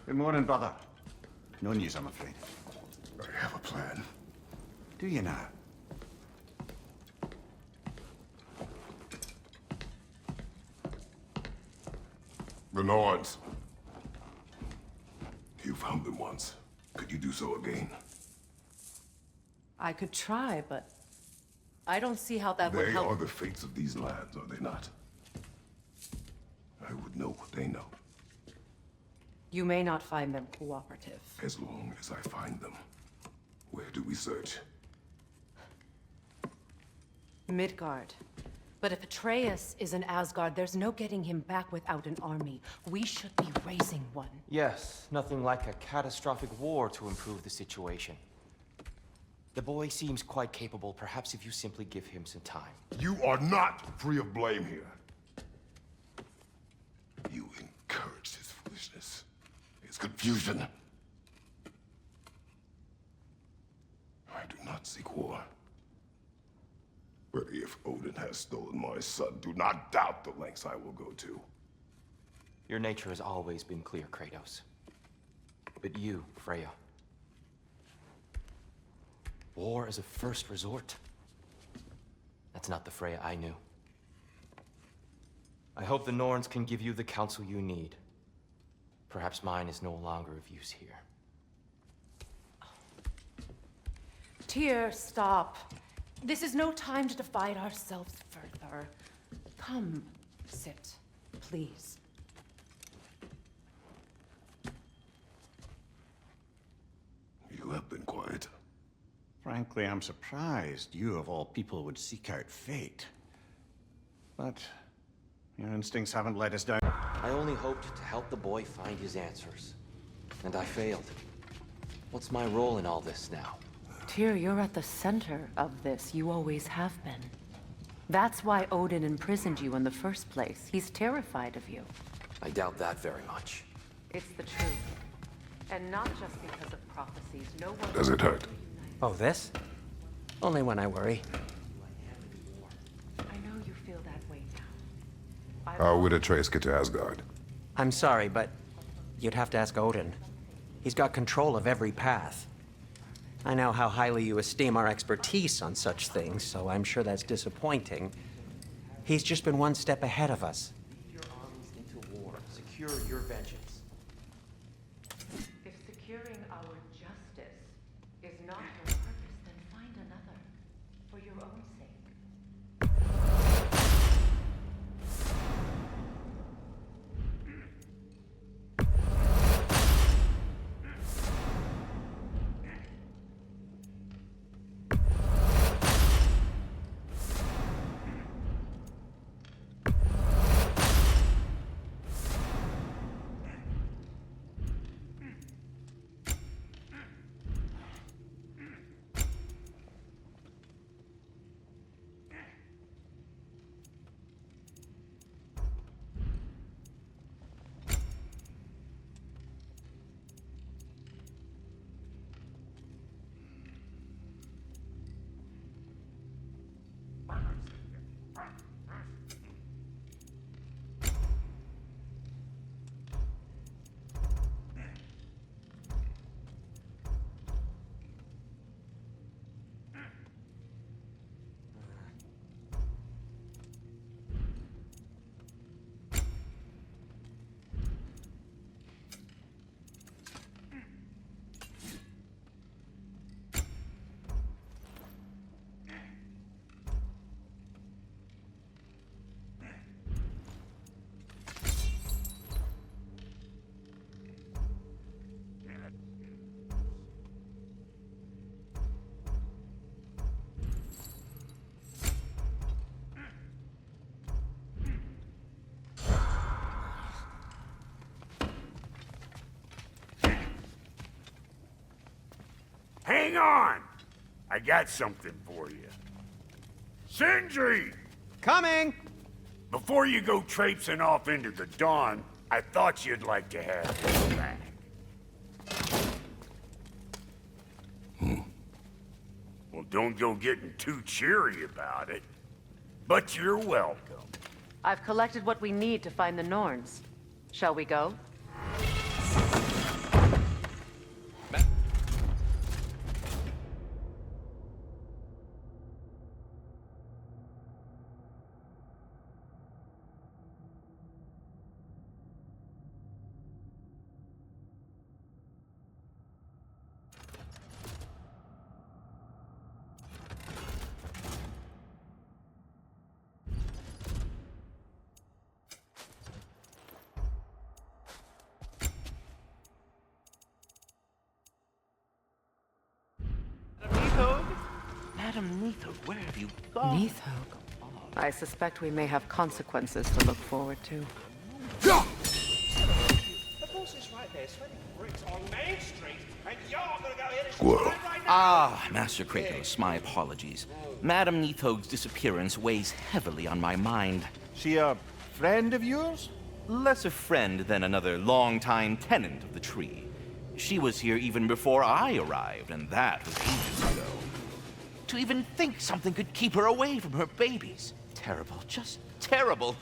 Good morning, brother. No news, I'm afraid. I have a plan. Do you now? The Norns. You found them once. Could you do so again? I could try, but I don't see how that would They help. are the fates of these lands, are they not? I would know what they know, You may not find them cooperative. as long as I find them. Where do we search? Midgard. But if Atreus is in Asgard, there's no getting him back without an army. We should be raising one. Yes, nothing like a catastrophic war to improve the situation. The boy seems quite capable. Perhaps if you simply give him some time. You are not free of blame here. You encouraged his foolishness, his confusion. I do not seek war. But if Odin has stolen my son, do not doubt the lengths I will go to. Your nature has always been clear, Kratos. But you, Freya. War is a first resort. That's not the Freya I knew. I hope the Norns can give you the counsel you need. Perhaps mine is no longer of use here. Tyr, stop. This is no time to divide ourselves further. Come, sit, please. You have been quiet. Frankly, I'm surprised you, of all people, would seek out fate. But your instincts haven't let us down. I only hoped to help the boy find his answers. And I failed. What's my role in all this now? Tyr, you're at the center of this. You always have been. That's why Odin imprisoned you in the first place. He's terrified of you. I doubt that very much. It's the truth. And not just because of prophecies. No one... Does it hurt? Oh, this? Only when I worry. I know you feel that way now. How would Atreus get to Asgard? I'm sorry, but you'd have to ask Odin. He's got control of every path. I know how highly you esteem our expertise on such things, so I'm sure that's disappointing. He's just been one step ahead of us. Lead your armies into war. Secure your vengeance. If securing our justice is not your purpose, then find another. For your own sake. Hang on! I got something for you. Sindri! Coming! Before you go traipsing off into the dawn, I thought you'd like to have this back. Well, don't go getting too cheery about it. But you're welcome. I've collected what we need to find the Norns. Shall we go? Madam Neathog, where have you gone? Neathog. I suspect we may have consequences to look forward to. The boss is right there, sweating bricks on Main Street, and you're gonna go in and Squirrel. right now? Master Kratos, my apologies. Madam Neathog's disappearance weighs heavily on my mind. She a friend of yours? Less a friend than another longtime tenant of the tree. She was here even before I arrived, and that was ages ago. To even think something could keep her away from her babies. Terrible, just terrible.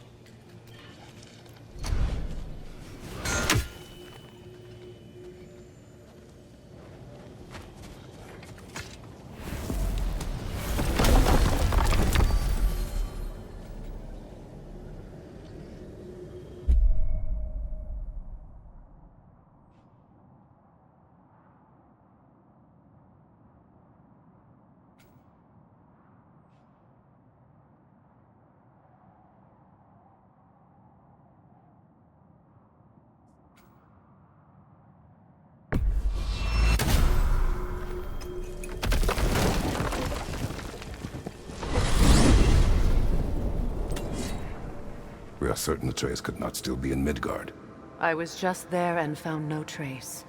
We are certain the trace could not still be in Midgard. I was just there and found no trace.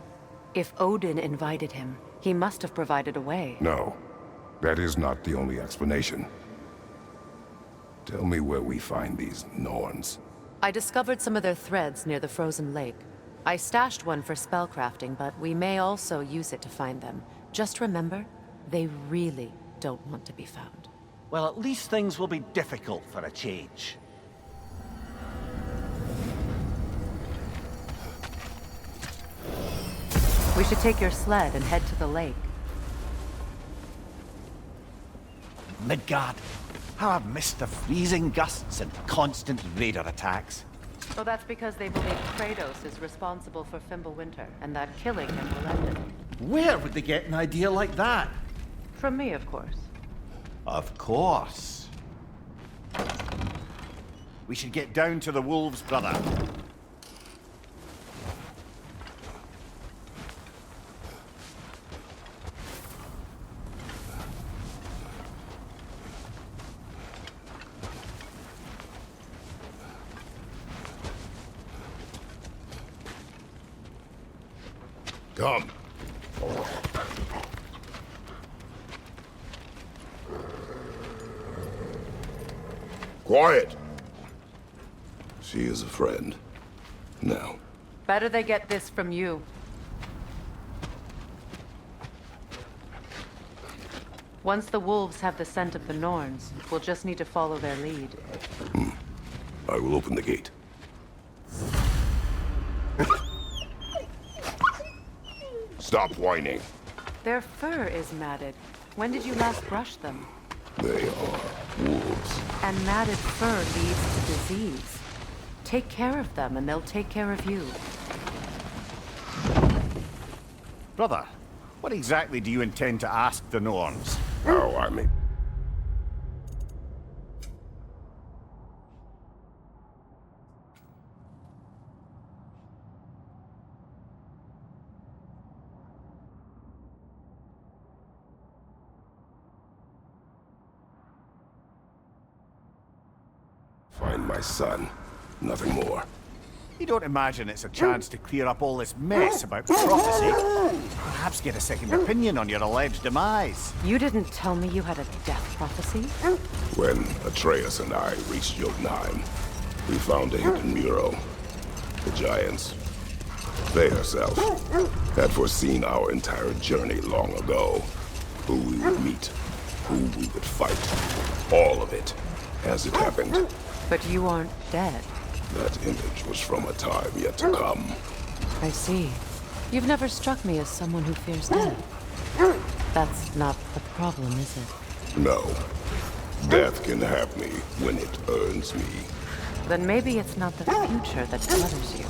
If Odin invited him, he must have provided a way. No, that is not the only explanation. Tell me where we find these Norns. I discovered some of their threads near the frozen lake. I stashed one for spellcrafting, but we may also use it to find them. Just remember, they really don't want to be found. Well, at least things will be difficult for a change. We should take your sled and head to the lake. Midgard, how I've missed the freezing gusts and constant raider attacks. Oh, that's because they believe Kratos is responsible for Fimbulwinter, and that killing him will end it. Where would they get an idea like that? From me, of course. Of course. We should get down to the wolves, brother. Come. Quiet. She is a friend. Now, Better they get this from you. Once the wolves have the scent of the Norns, we'll just need to follow their lead. I will open the gate. Stop whining. Their fur is matted. When did you last brush them? They are wolves. And matted fur leads to disease. Take care of them, and they'll take care of you. Brother, what exactly do you intend to ask the Norns? How I may... Find my son. Nothing more. You don't imagine it's a chance to clear up all this mess about prophecy? Perhaps get a second opinion on your alleged demise. You didn't tell me you had a death prophecy? When Atreus and I reached Jotunheim, we found a hidden mural. The giants, they herself, had foreseen our entire journey long ago. Who we would meet, who we would fight. All of it, as it happened. But you aren't dead. That image was from a time yet to come. I see. You've never struck me as someone who fears death. That's not the problem, is it? No. Death can have me when it earns me. Then maybe it's not the future that bothers you.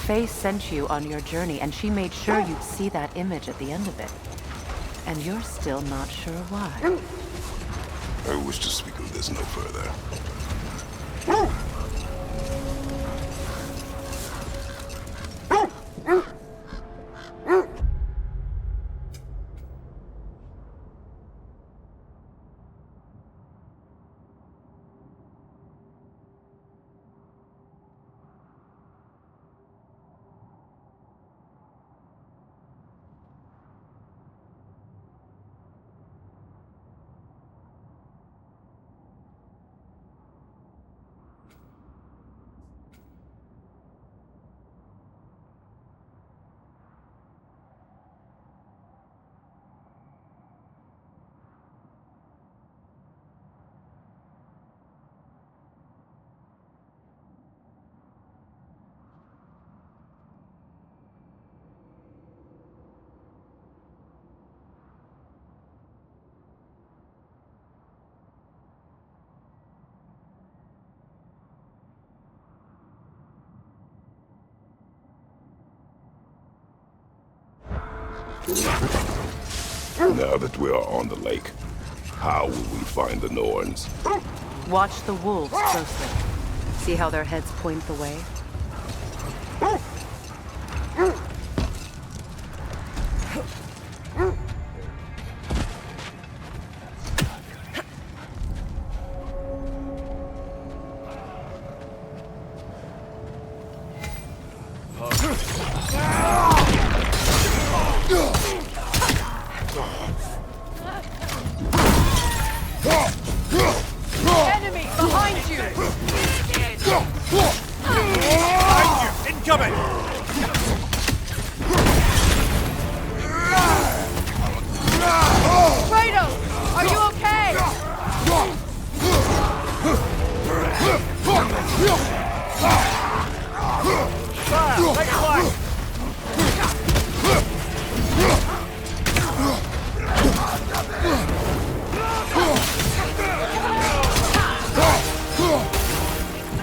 Faye sent you on your journey, and she made sure you'd see that image at the end of it. And you're still not sure why. I wish to speak of this no further. Now that we are on the lake, how will we find the Norns? Watch the wolves closely. See how their heads point the way? Enemy behind you! Incoming! Kratos! Are you okay? Fire! Take flight!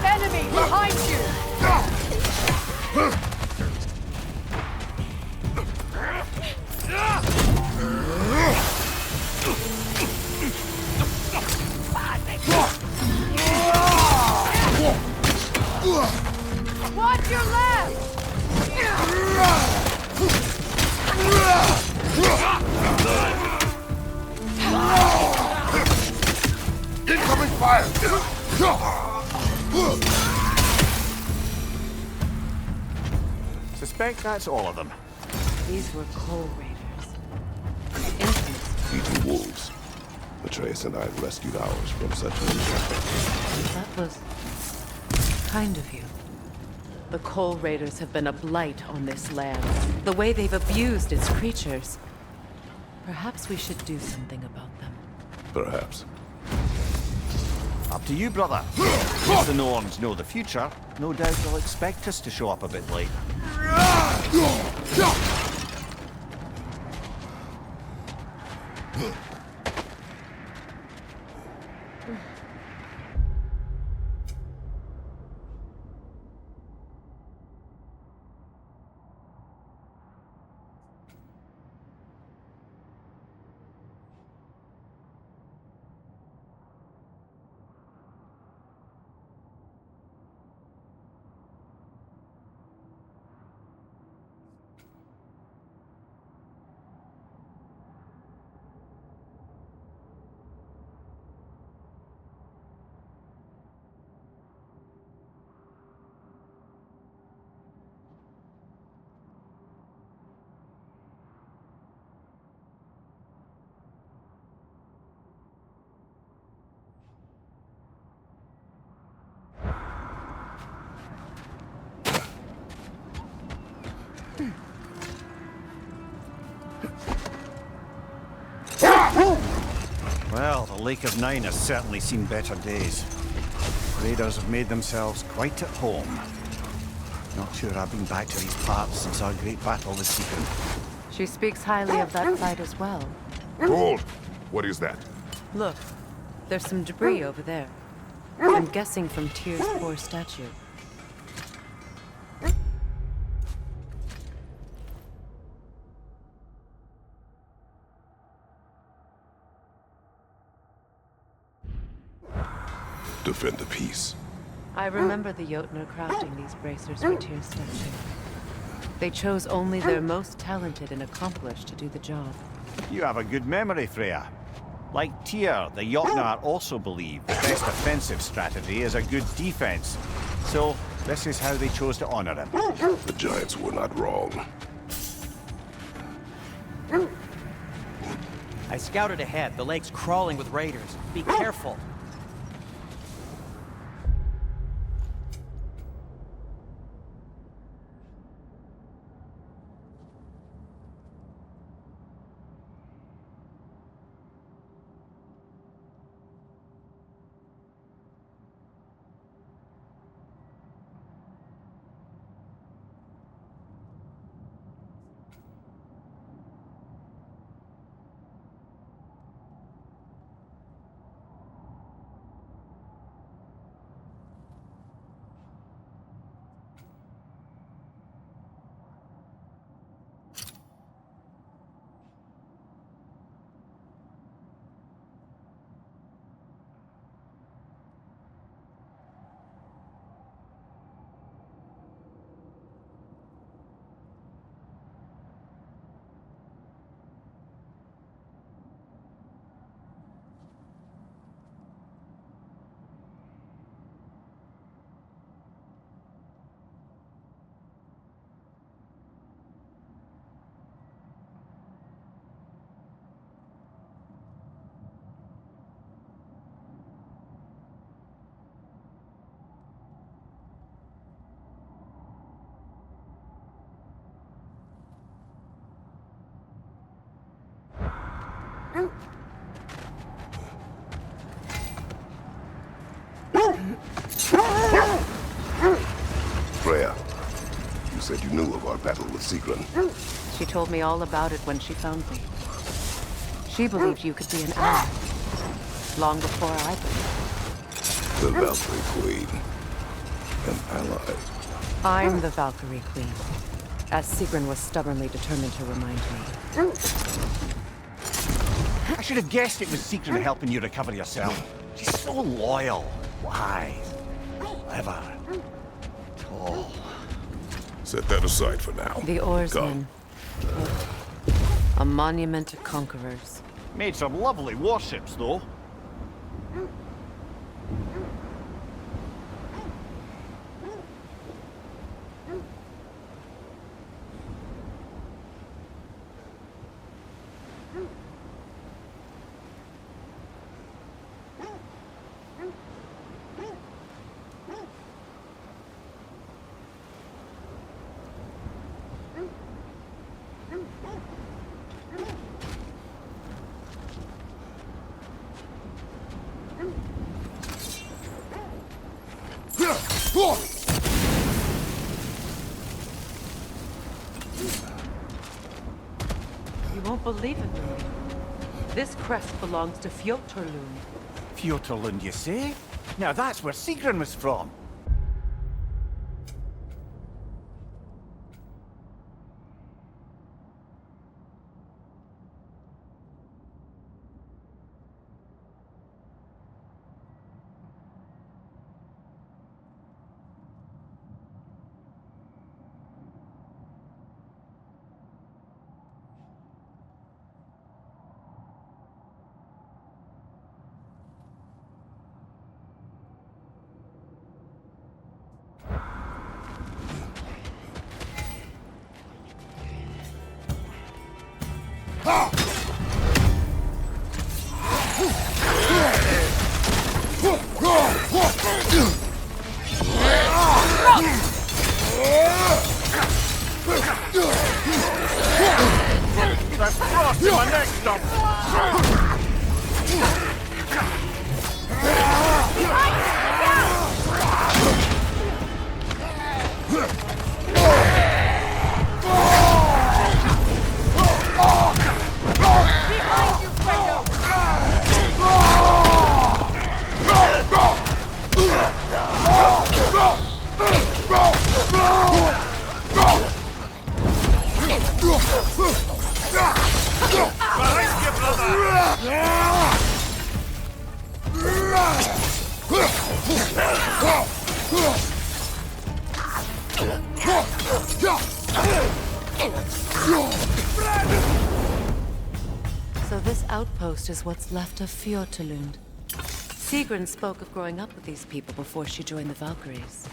Enemy behind you! Watch your left! Incoming fire! Suspect that's all of them. These were coal raiders. Infamous. Eating wolves. Atreus and I rescued ours from such an encounter. That was kind of you. The coal raiders have been a blight on this land. The way they've abused its creatures. Perhaps we should do something about them. Perhaps. Up to you, brother. If the Norns know the future, no doubt they'll expect us to show up a bit late. Well, the Lake of Nine has certainly seen better days. Raiders have made themselves quite at home. Not sure I've been back to these parts since our great battle with Seacon. She speaks highly of that fight as well. Hold! What is that? Look, there's some debris over there. I'm guessing from Tyr's poor statue. Defend the peace. I remember the Jotnar crafting these bracers for Tyr's statue. They chose only their most talented and accomplished to do the job. You have a good memory, Freya. Like Tyr, the Jotnar also believe the best offensive strategy is a good defense. So, this is how they chose to honor him. The giants were not wrong. I scouted ahead. The lake's crawling with raiders. Be careful. you knew of our battle with Sigrun. She told me all about it when she found me. She believed you could be an ally. Long before I believed. The Valkyrie Queen. An ally. I'm the Valkyrie Queen, as Sigrun was stubbornly determined to remind me. I should have guessed it was Sigrun helping you recover yourself. She's so loyal, wise, clever, tall. Set that aside for now. The oarsmen. Come. A monument to conquerors. Made some lovely warships, though. You won't believe it, Lord. This crest belongs to Fjotorlund. Fjotorlund, you say? Now that's where Sigrun was from. That's frost in my neck stump. Behind you, Kratos! So this outpost is what's left of Fjotorlund. Sigrun spoke of growing up with these people before she joined the Valkyries.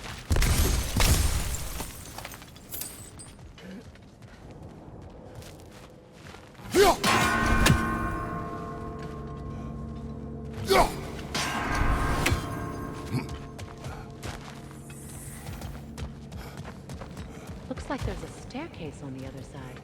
Looks like there's a staircase on the other side.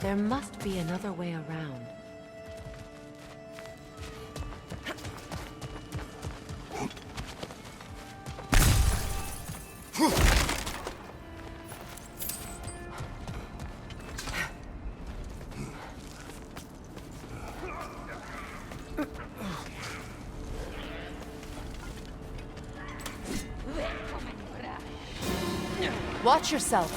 There must be another way around. Watch yourself.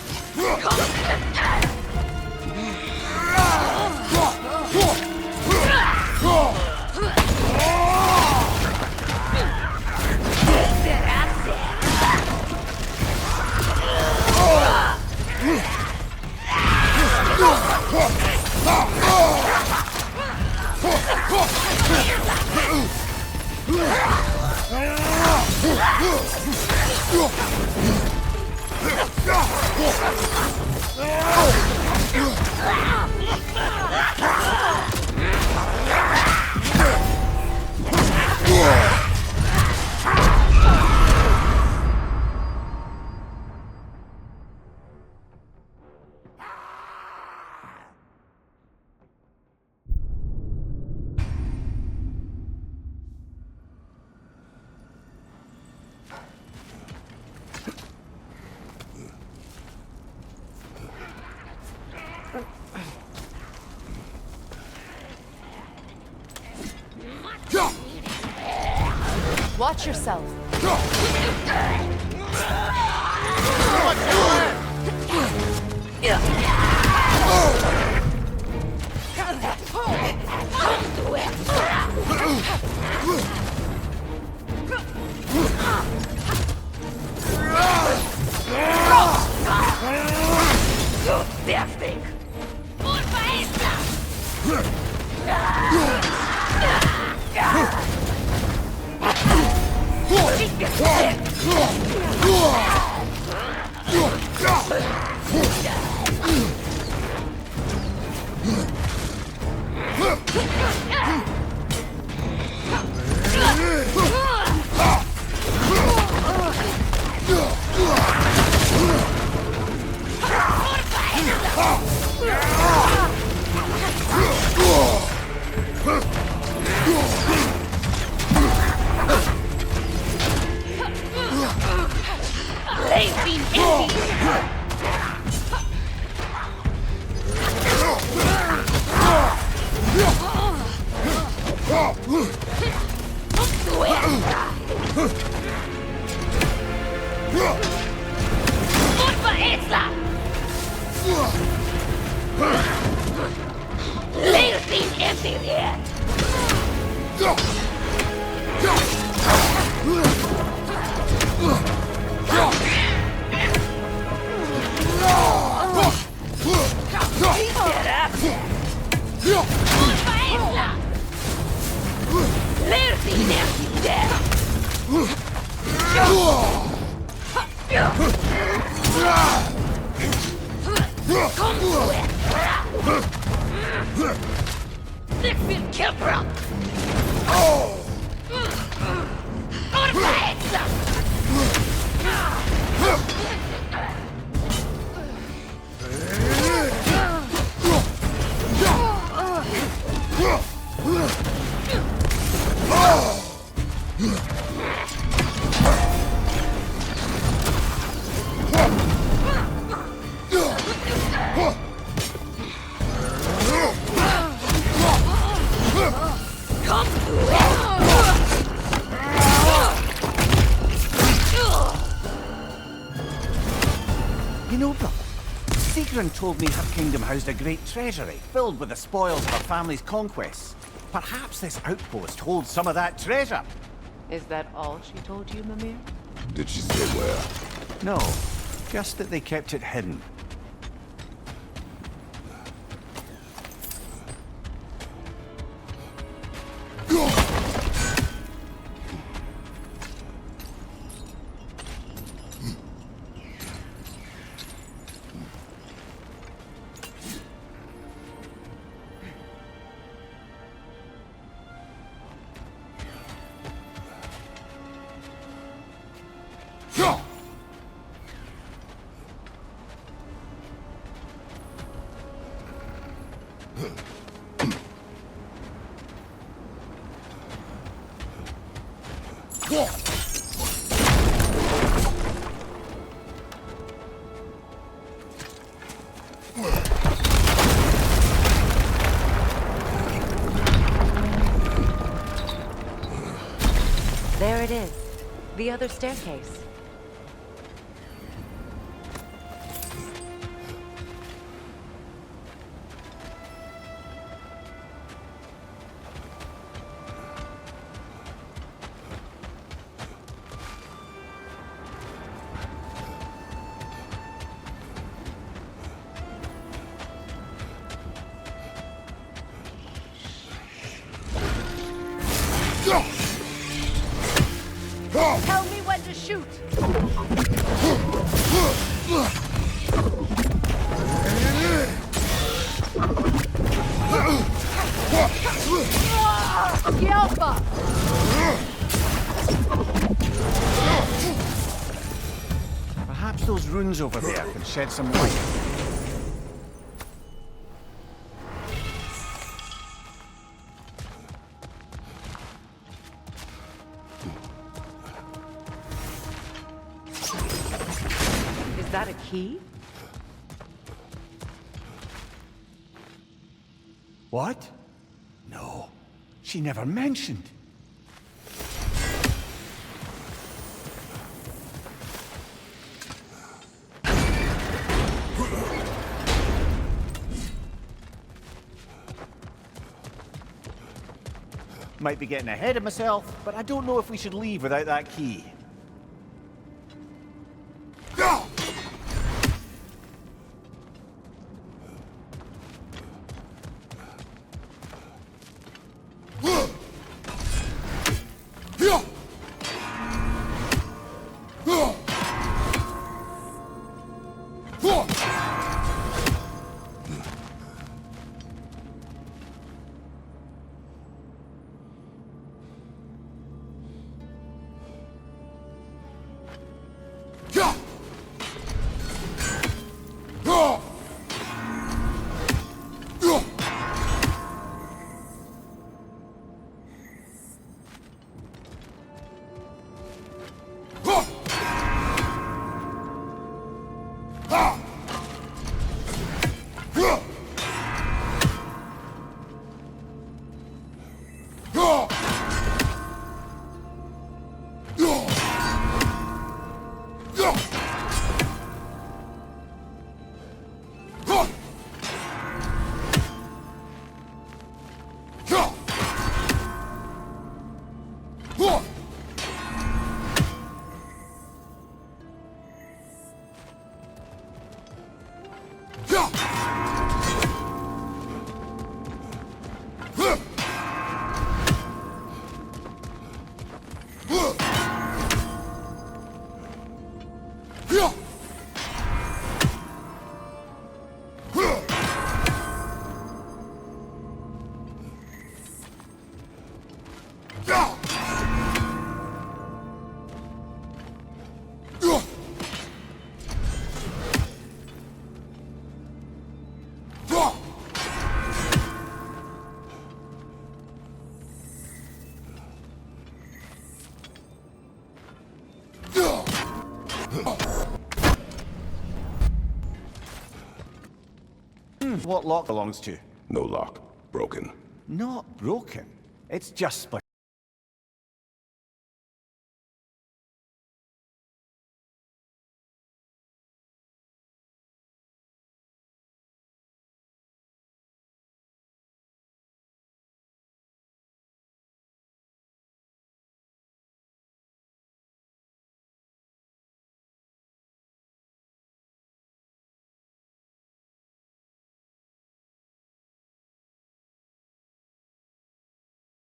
Watch yourself. You know, brother, Sigrun told me her kingdom housed a great treasury filled with the spoils of her family's conquests. Perhaps this outpost holds some of that treasure. Is that all she told you, Mimir? Did she say where? No, just that they kept it hidden. There it is. The other staircase. Tell me when to shoot. Yelpa! Perhaps those runes over there can shed some light. Is that a key? What? No, she never mentioned. Might be getting ahead of myself, but I don't know if we should leave without that key. What lock belongs to? No lock. Broken. Not broken. It's just split.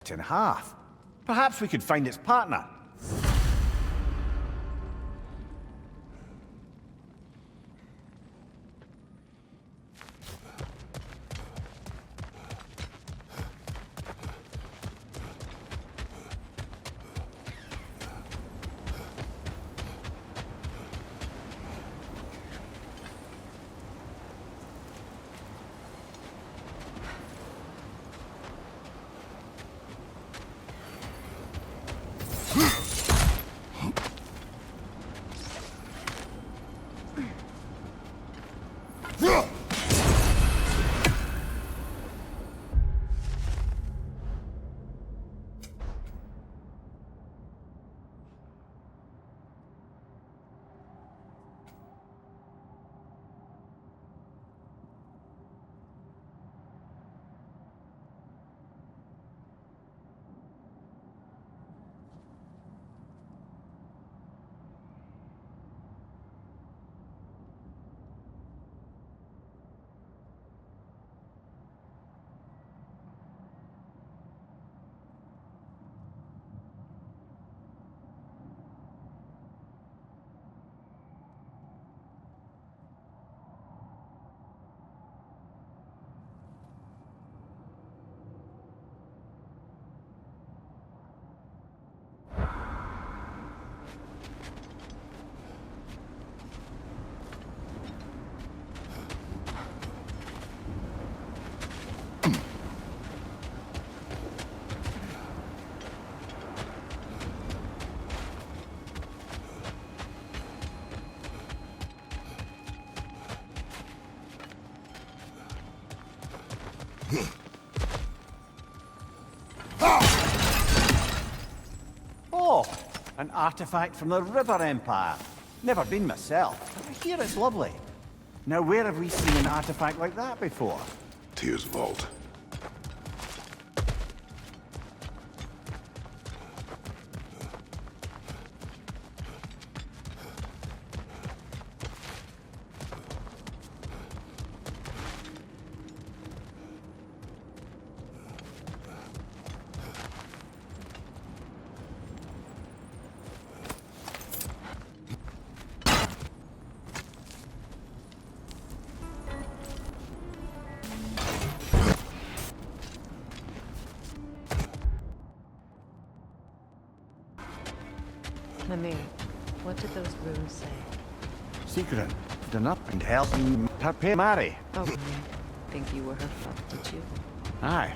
In half. Perhaps we could find its partner. Oh, an artifact from the River Empire. Never been myself, but I hear it's lovely. Now, where have we seen an artifact like that before? Tyr's vault. Mimir, what did those runes say? Secret. Done up and helping her pay marry. Oh, Mimir. Think you were her fuck, did you? Aye.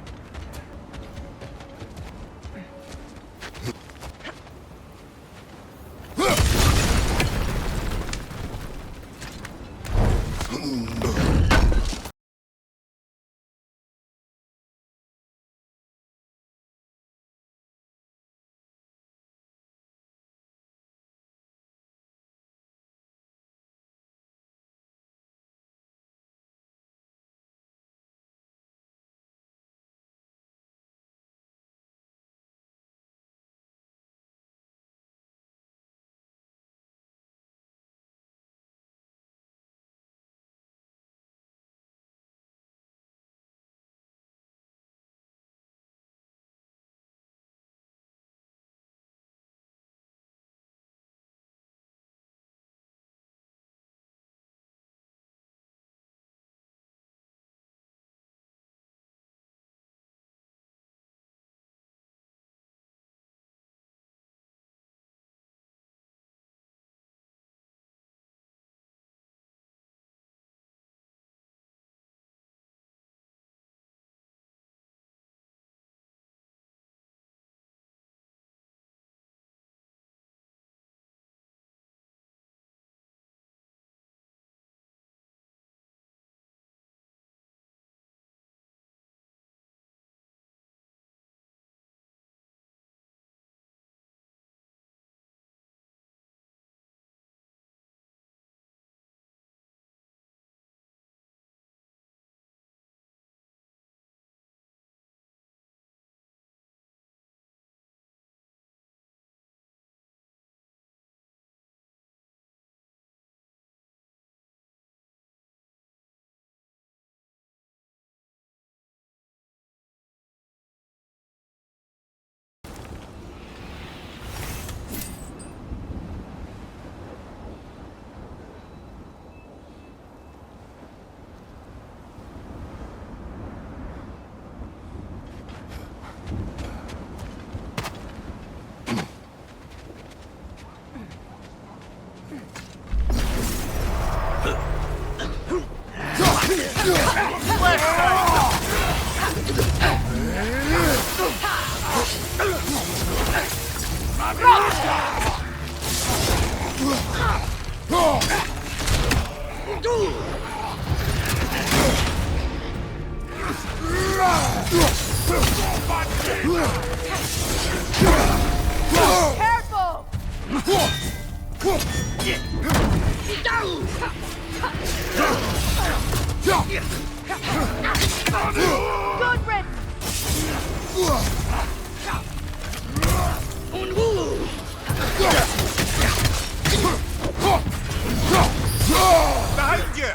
Careful! Good riddance! Behind you!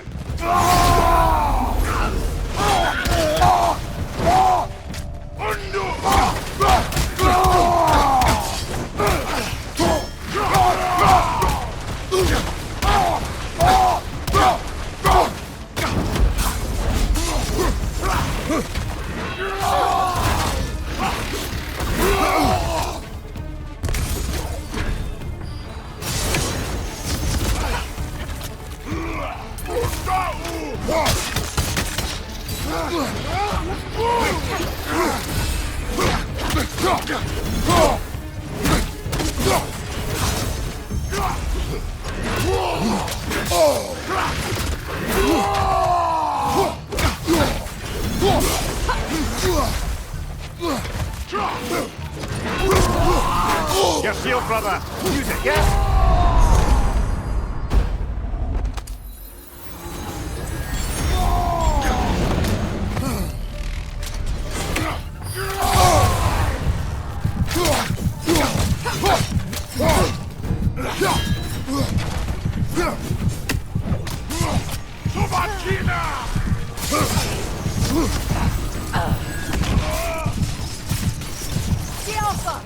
Your shield, brother! Use it, yes? The Alpha!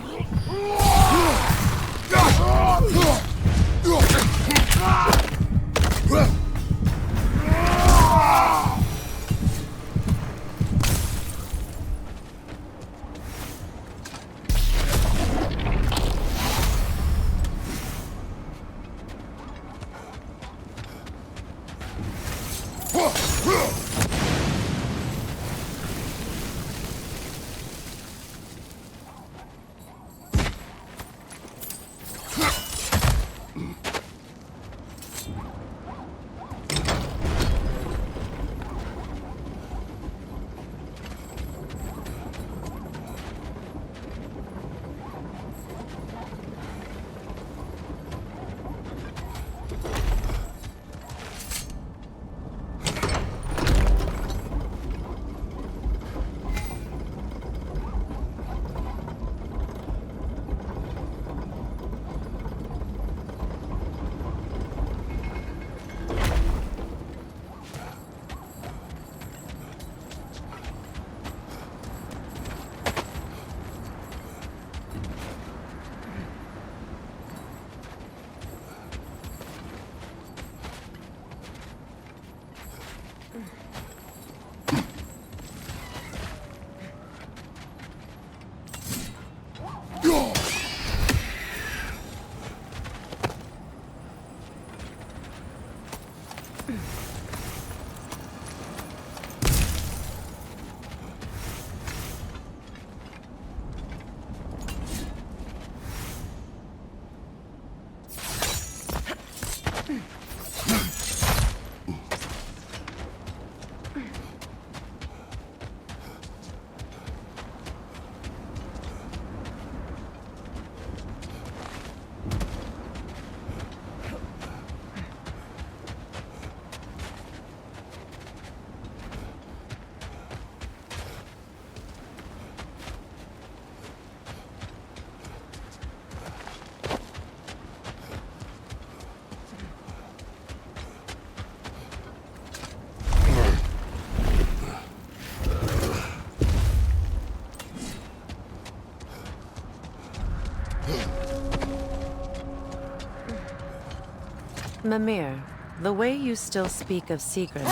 Mimir, the way you still speak of Sigrun,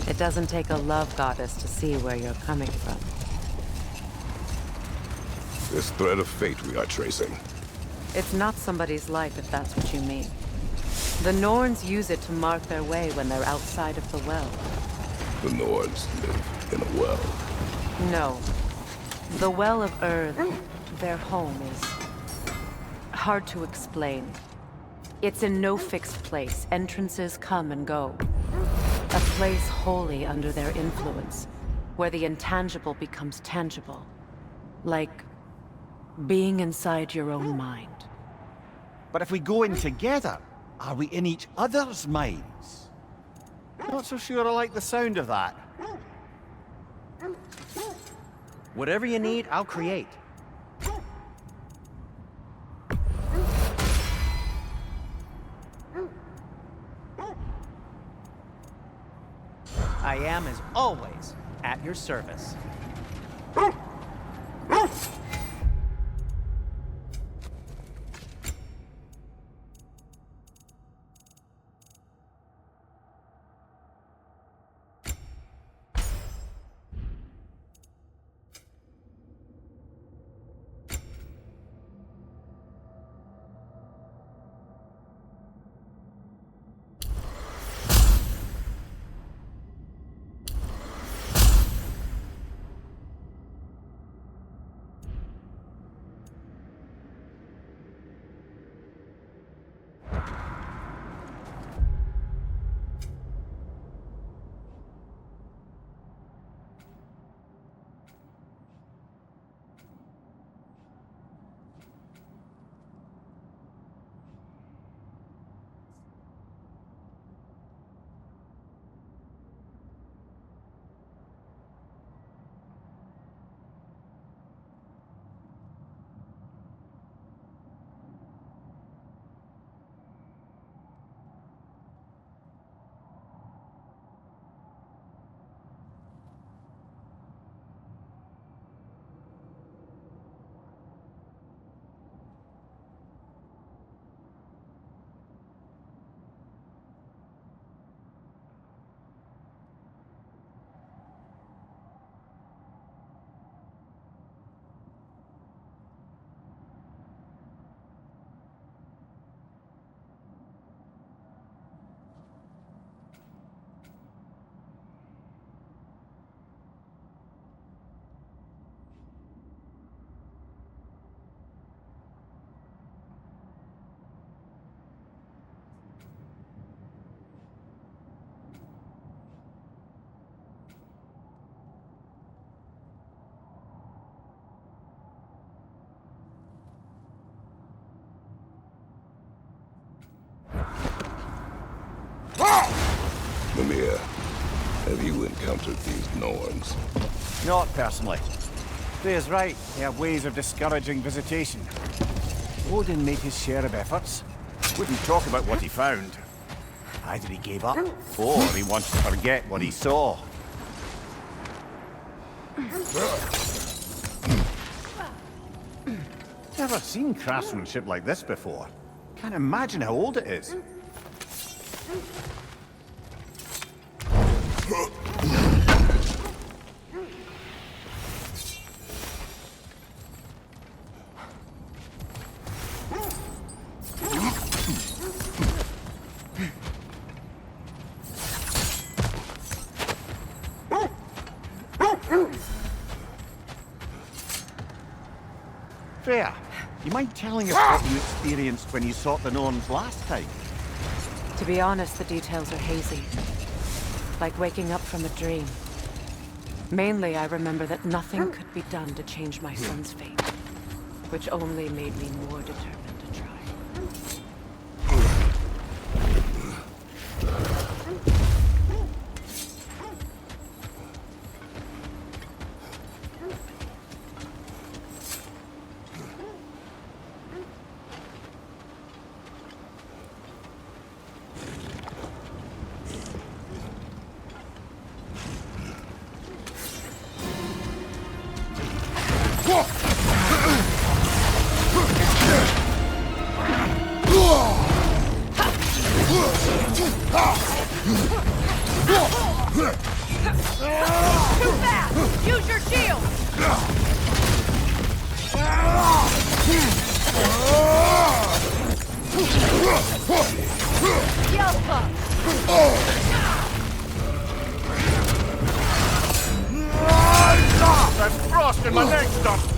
it doesn't take a love goddess to see where you're coming from. This thread of fate we are tracing. It's not somebody's life, if that's what you mean. The Norns use it to mark their way when they're outside of the well. The Nords live in a well. No. The Well of Earth, their home, is hard to explain. It's in no fixed place. Entrances come and go. A place wholly under their influence, where the intangible becomes tangible. Like being inside your own mind. But if we go in together, are we in each other's minds? Not so sure I like the sound of that. Whatever you need, I'll create. I am, as always, at your service. Mimir, have you encountered these Norns? Not personally. Freya's right. They have ways of discouraging visitation. Odin made his share of efforts. Wouldn't talk about what he found. Either he gave up, or he wants to forget what he saw. Never seen craftsmanship like this before. Can't imagine how old it is. Freya, you mind telling us what you experienced when you sought the Norns last time? To be honest, the details are hazy. Like waking up from a dream. Mainly, I remember that nothing could be done to change my son's fate, which only made me more determined to try. Too fast! Use your shield! Yelpa! There's frost in my neck stuff!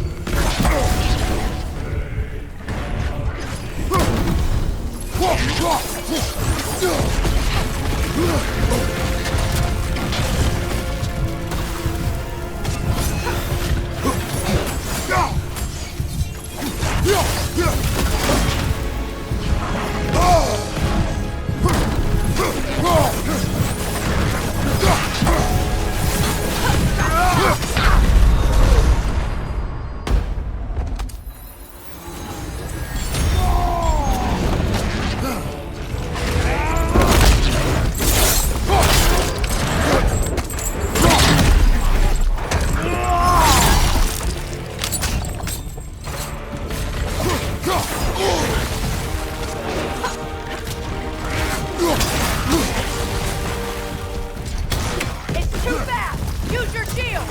It's too fast! Use your shield!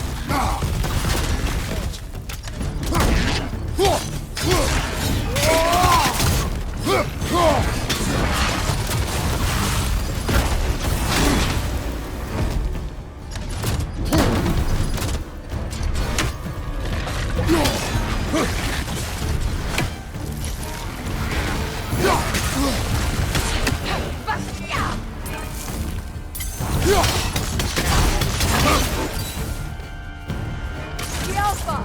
Yelpa!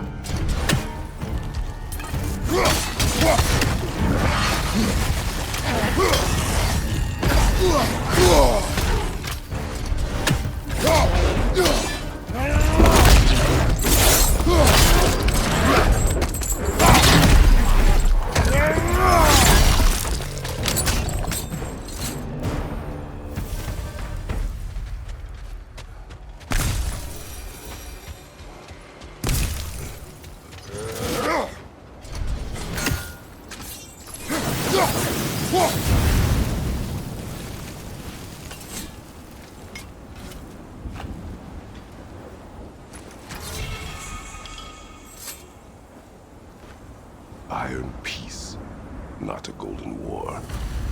Iron peace, not a golden war.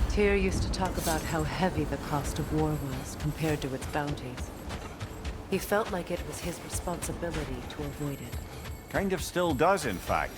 Tyr used to talk about how heavy the cost of war was compared to its bounties. He felt like it was his responsibility to avoid it. Kind of still does, in fact.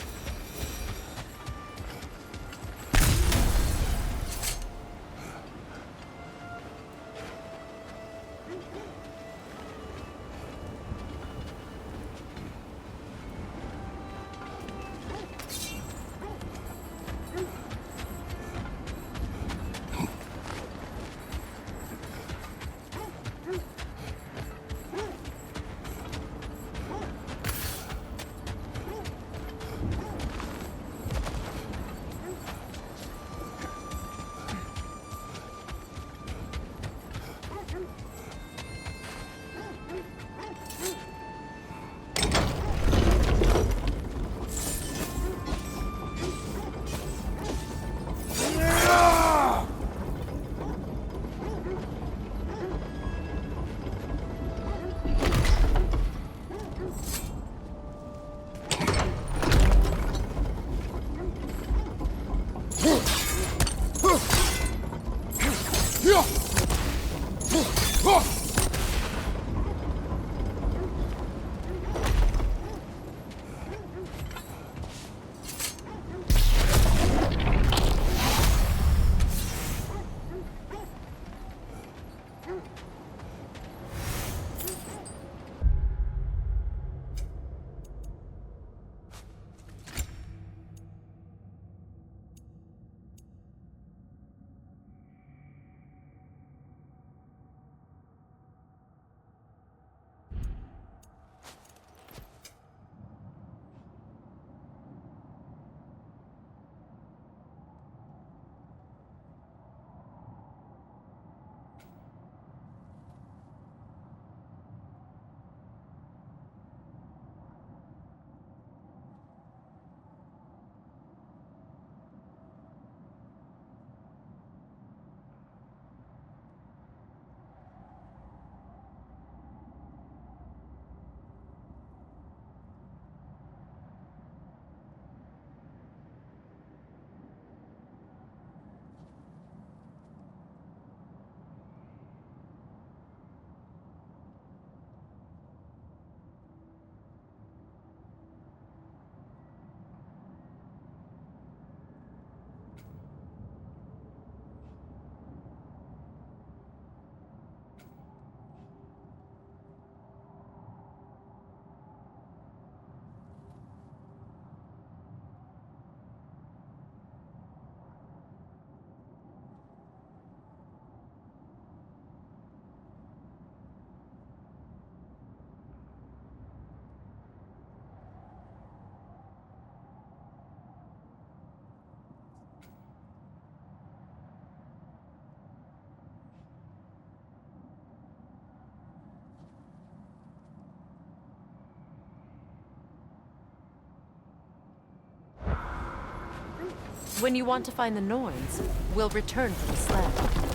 When you want to find the Norns, we'll return to the sled.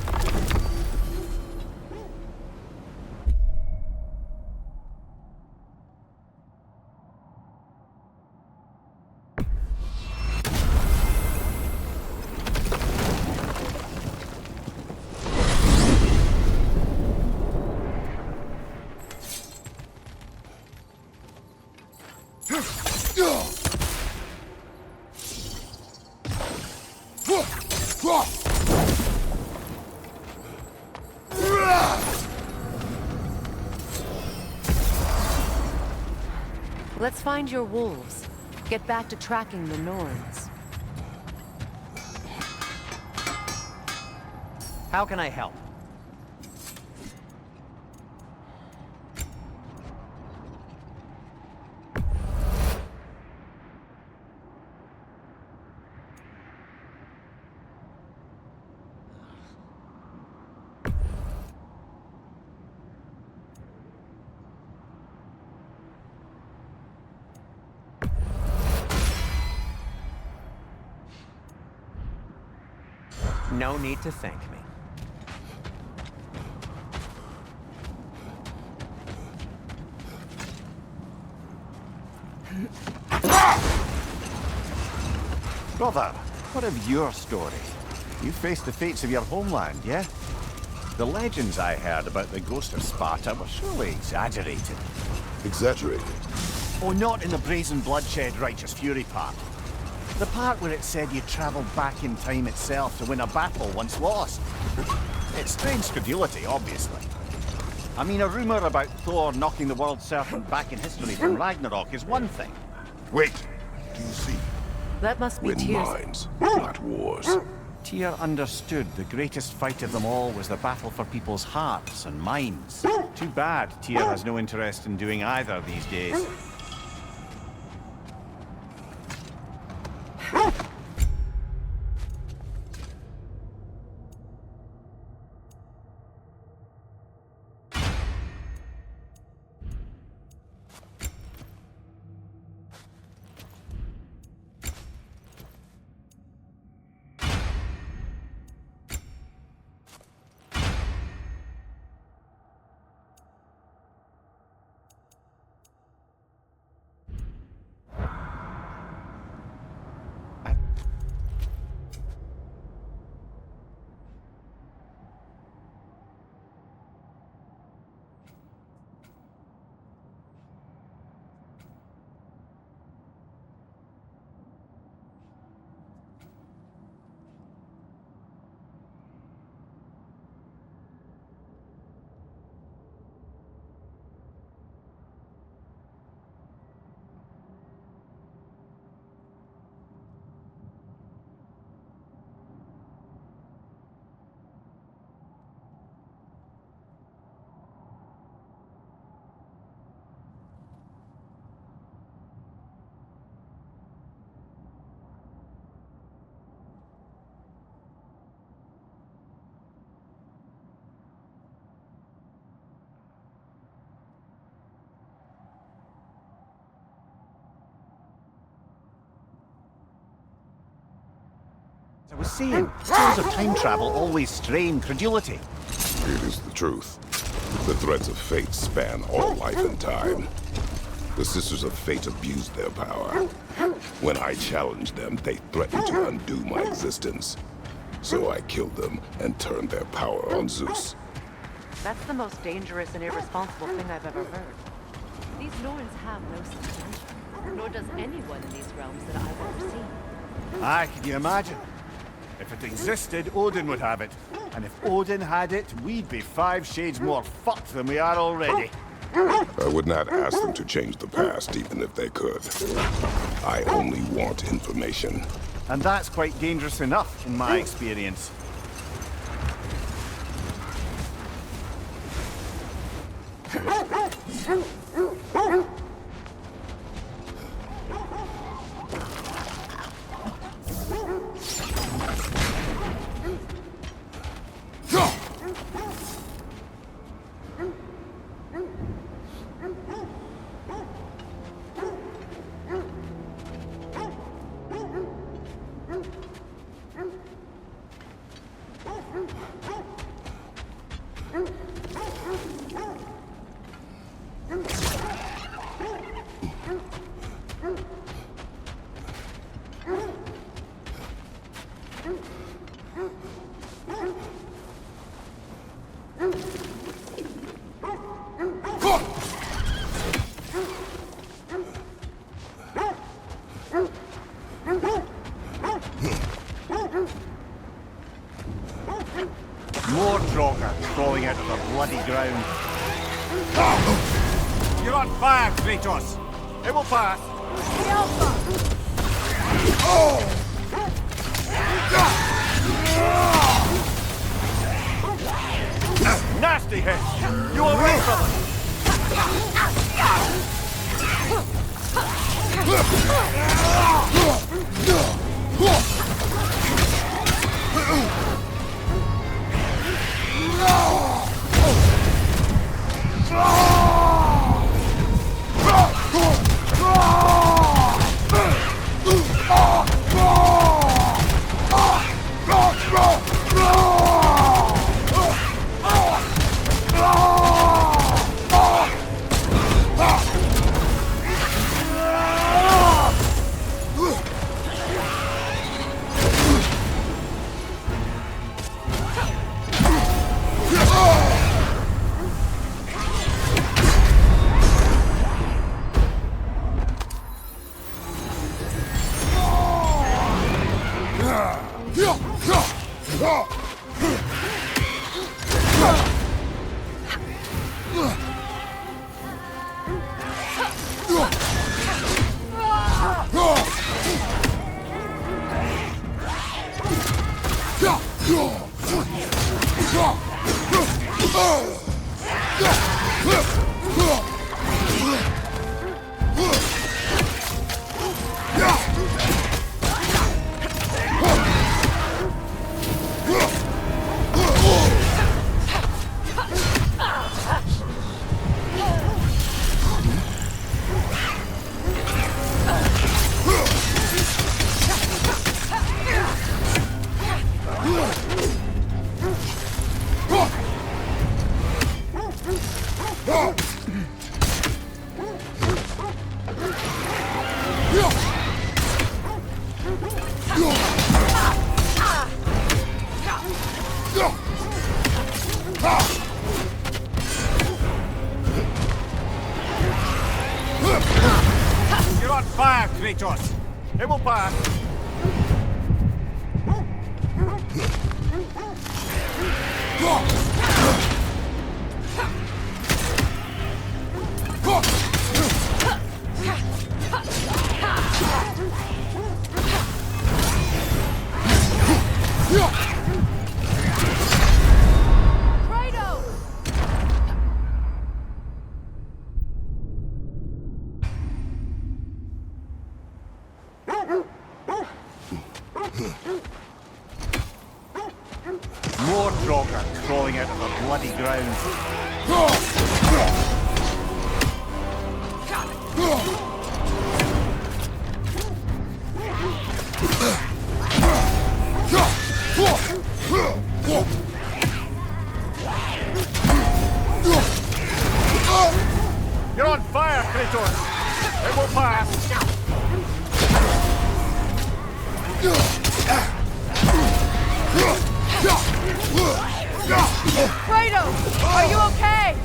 Let's find your wolves. Get back to tracking the Norns. How can I help? No need to thank me. Brother, what of your story? You faced the fates of your homeland, yeah? The legends I heard about the ghost of Sparta were surely exaggerated. Exaggerated? Oh, not in the brazen bloodshed righteous fury part. The part where it said you travelled back in time itself to win a battle once lost. It's strange credulity, obviously. I mean, a rumour about Thor knocking the world serpent back in history from Ragnarok is one thing. Wait, do you see? That must be Win Tyr's. minds, not wars. Tyr understood the greatest fight of them all was the battle for people's hearts and minds. Too bad Tyr has no interest in doing either these days. I was saying, tales of time travel always strain credulity. It is the truth. The threads of fate span all life and time. The Sisters of Fate abused their power. When I challenged them, they threatened to undo my existence. So I killed them and turned their power on Zeus. That's the most dangerous and irresponsible thing I've ever heard. These Norns have no sentimental, nor does anyone in these realms that I've ever seen. Aye, can you imagine? If it existed, Odin would have it. And if Odin had it, we'd be 5 shades more fucked than we are already. I would not ask them to change the past, even if they could. I only want information. And that's quite dangerous enough, in my experience. More Draugr crawling out of the bloody ground. You're on fire, Kratos! It will pass! The Alpha! Nasty hit! You away from it! You're on fire, Kratos! It will pass! Kratos! More Draugr crawling out of the bloody ground. You're on fire, Kratos! It will pass! Kratos! Are you okay?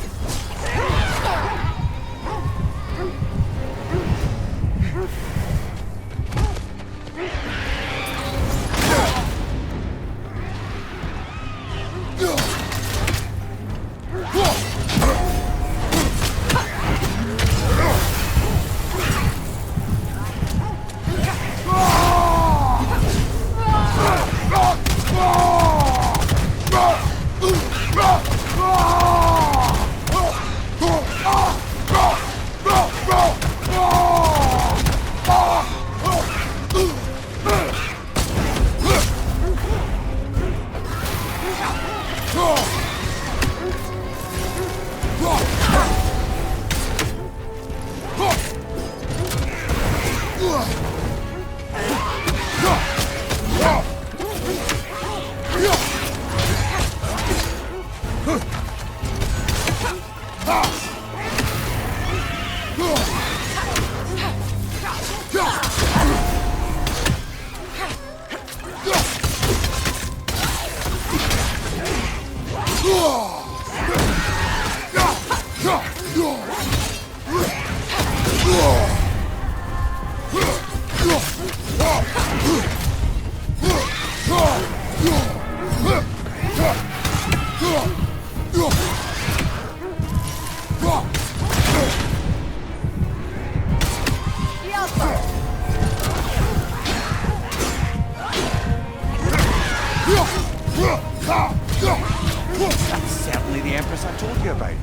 That's certainly the Empress I told you about.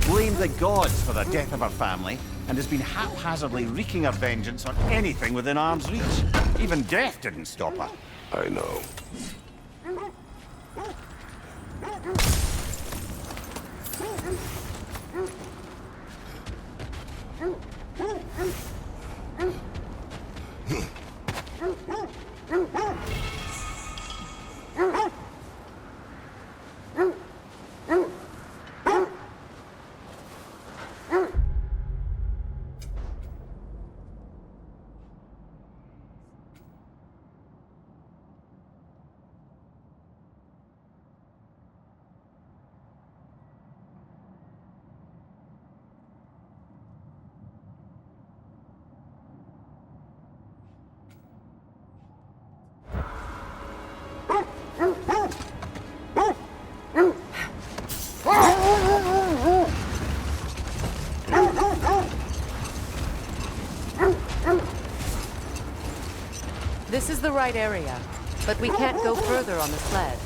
Blamed the gods for the death of her family, and has been haphazardly wreaking her vengeance on anything within arm's reach. Even death didn't stop her. I know. This is the right area, but we can't go further on the sled.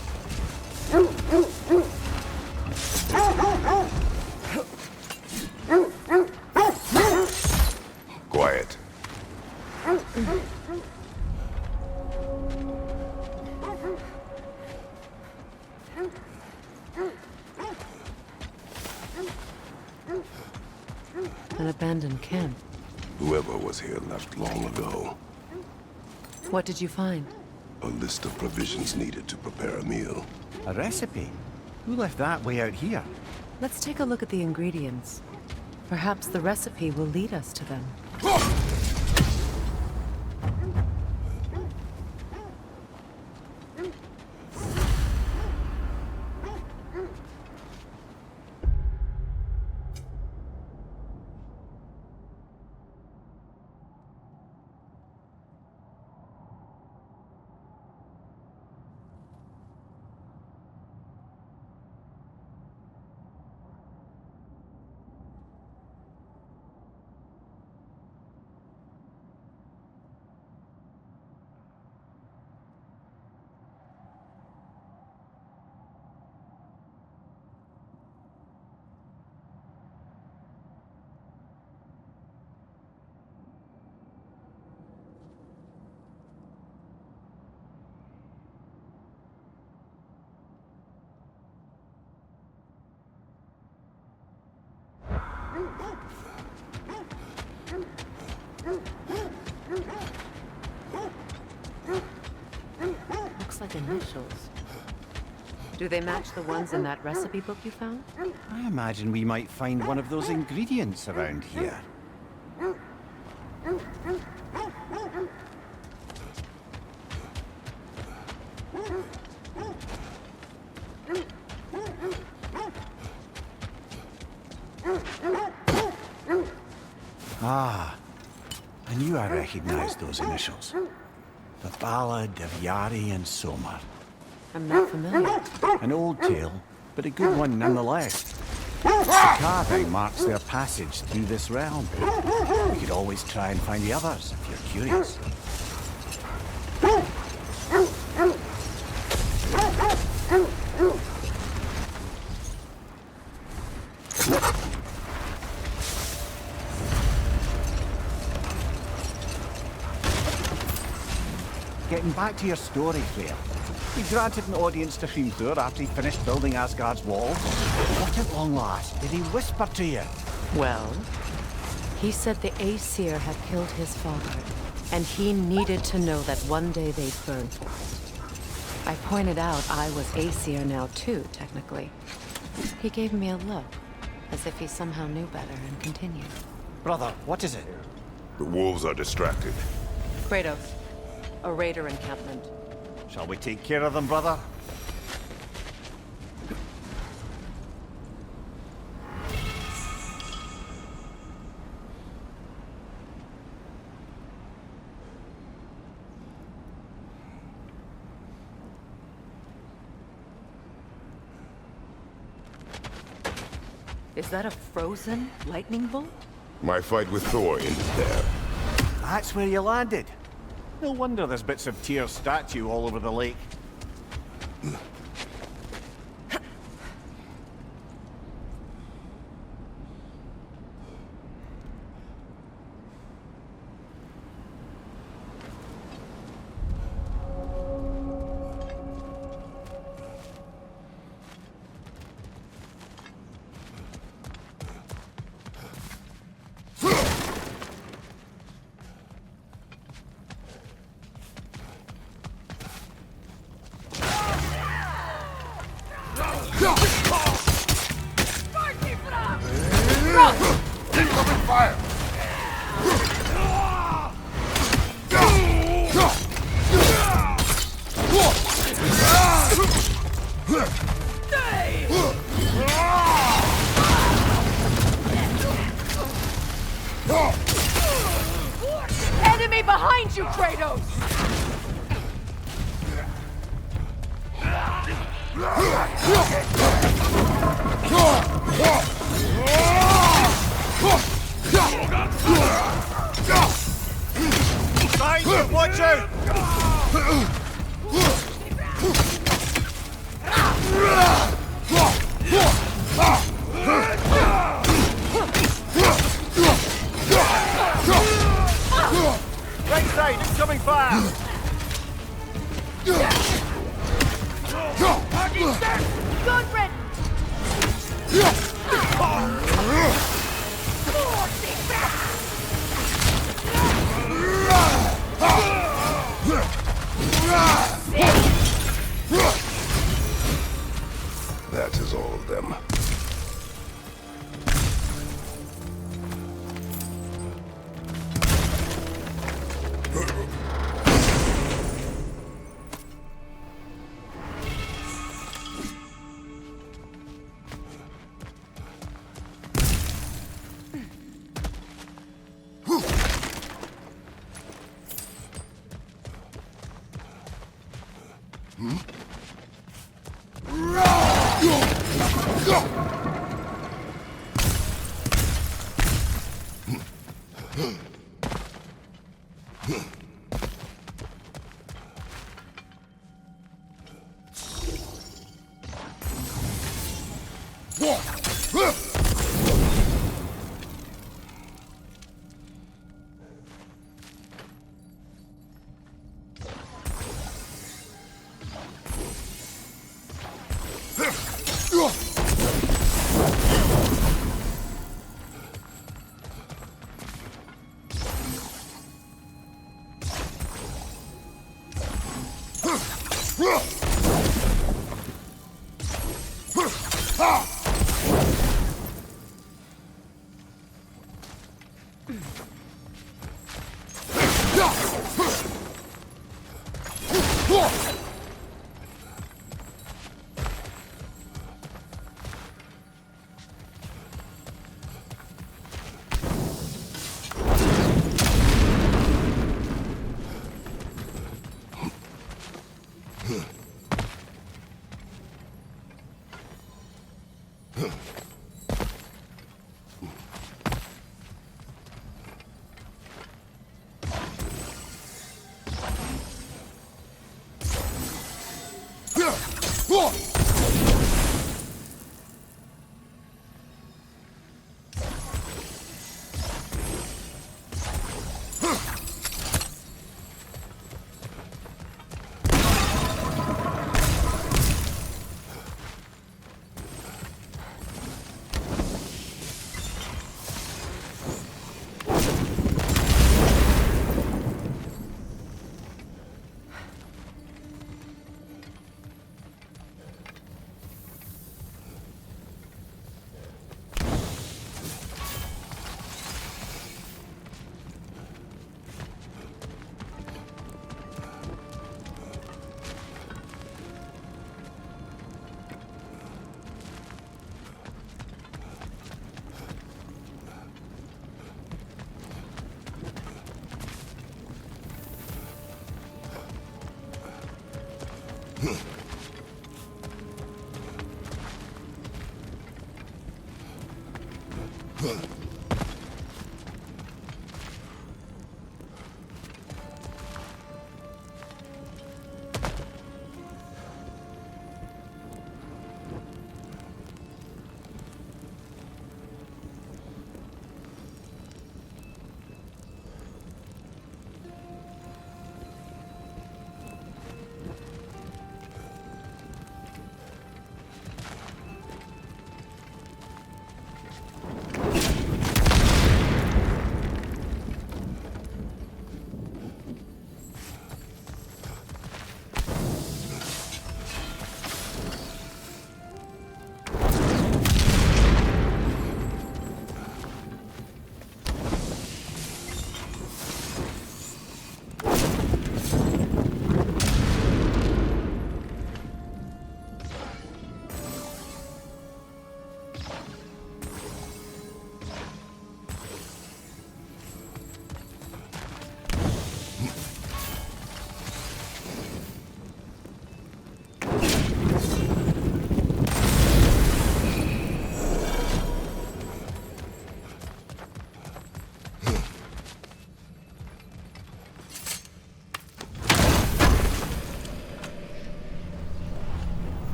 Quiet. An abandoned camp. Whoever was here left long ago. What did you find? A list of provisions needed to prepare a meal. A recipe? Who left that way out here? Let's take a look at the ingredients. Perhaps the recipe will lead us to them. Looks like initials. Do they match the ones in that recipe book you found? I imagine we might find one of those ingredients around here. Ah, I knew I recognized those initials. The Ballad of Yari and Somar. I'm not familiar. An old tale, but a good one nonetheless. The carving marks their passage through this realm. You could always try and find the others if you're curious. Getting back to your story, Freya. You granted an audience to Hrimthur after he finished building Asgard's walls. What at long last did he whisper to you? Well, he said the Aesir had killed his father, and he needed to know that one day they'd burn for it. I pointed out I was Aesir now too, technically. He gave me a look, as if he somehow knew better, and continued. Brother, what is it? The wolves are distracted. Kratos, a raider encampment. Shall we take care of them, brother? Is that a frozen lightning bolt? My fight with Thor ended there. That's where you landed. No wonder there's bits of Tyr's statue all over the lake. Enemy behind you, Kratos! Guys, watch out! Right side, incoming fire! Good That is all of them.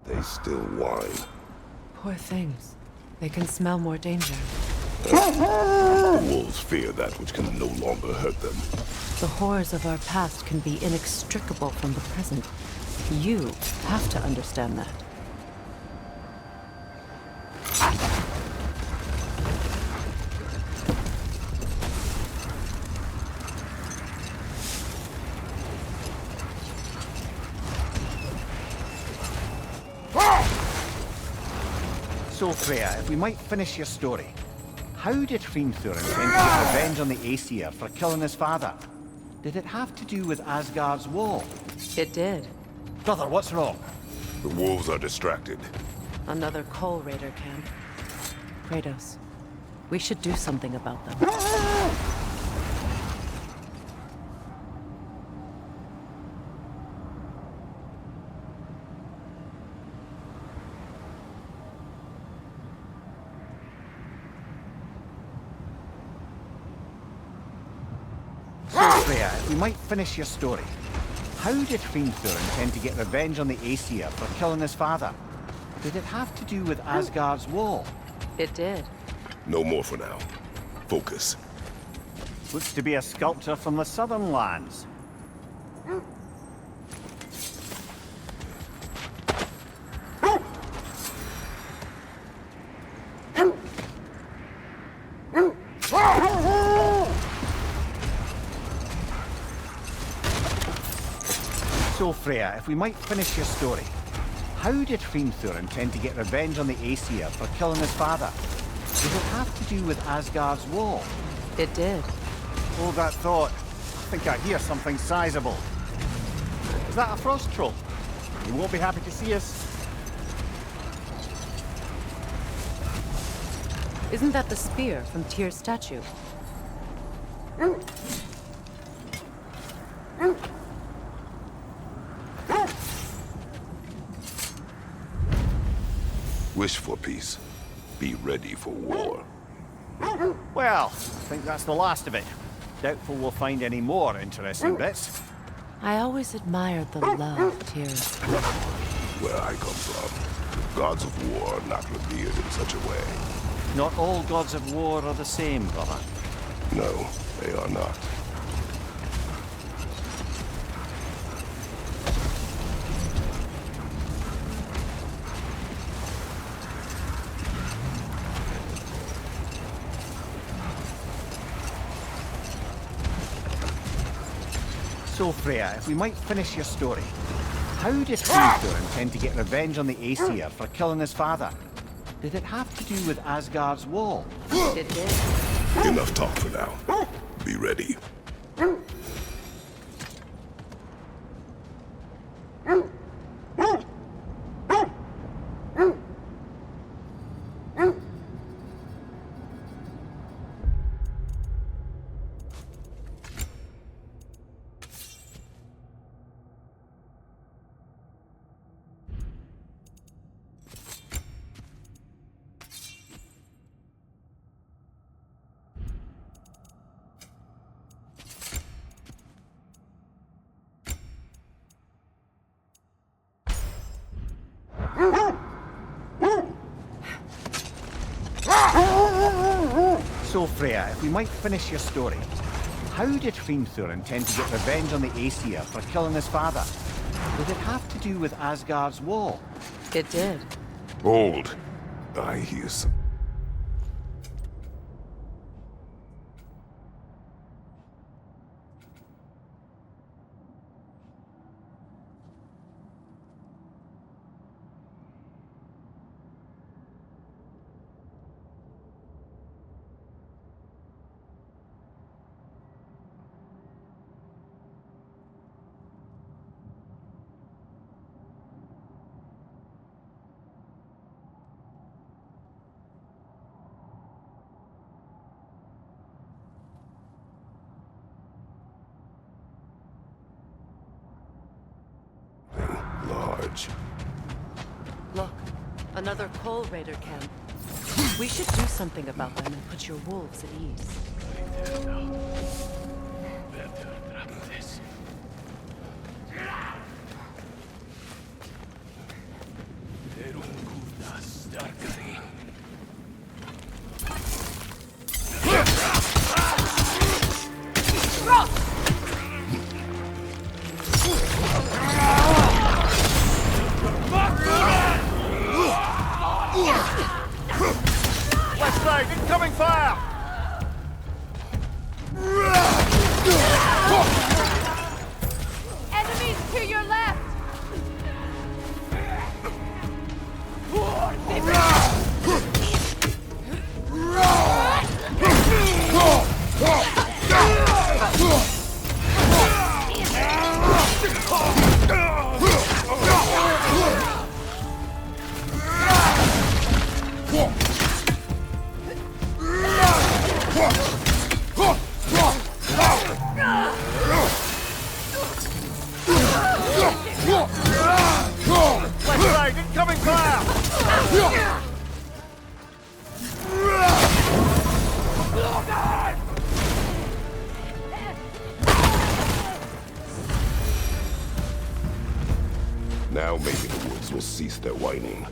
They still whine. Poor things. They can smell more danger. The wolves fear that which can no longer hurt them. The horrors of our past can be inextricable from the present. You have to understand that. So, Freya, if we might finish your story. How did Hrimthur intend to get revenge on the Aesir for killing his father? Did it have to do with Asgard's wall? It did. Brother, what's wrong? The wolves are distracted. Another Coal Raider camp. Kratos, we should do something about them. So, Freya, if we might finish your story. How did Hrimthur intend to get revenge on the Aesir for killing his father? Did it have to do with Asgard's wall? It did. No more for now. Focus. Looks to be a sculptor from the southern lands. So, Freya, if we might finish your story. How did Hrimthur intend to get revenge on the Aesir for killing his father? Did it have to do with Asgard's wall? It did. Hold that thought. I think I hear something sizable. Is that a frost troll? He won't be happy to see us. Isn't that the spear from Tyr's statue? Wish for peace. Be ready for war. Well, I think that's the last of it. Doubtful we'll find any more interesting bits. I always admired the love Tyr. Where I come from, gods of war are not revered in such a way. Not all gods of war are the same, brother. No, they are not. So, Freya, if we might finish your story. How did Hrimthur intend to get revenge on the Aesir for killing his father? Did it have to do with Asgard's wall? It did. Enough talk for now. Be ready. So, Freya, if we might finish your story. How did Hrimthur intend to get revenge on the Aesir for killing his father? Did it have to do with Asgard's wall? It did. Hold. I hear some... large. Look, another Coal Raider camp. We should do something about them and put your wolves at ease. Left side, incoming fire! Enemies to your left! Left side, incoming fire! Now maybe the wolves will cease their whining.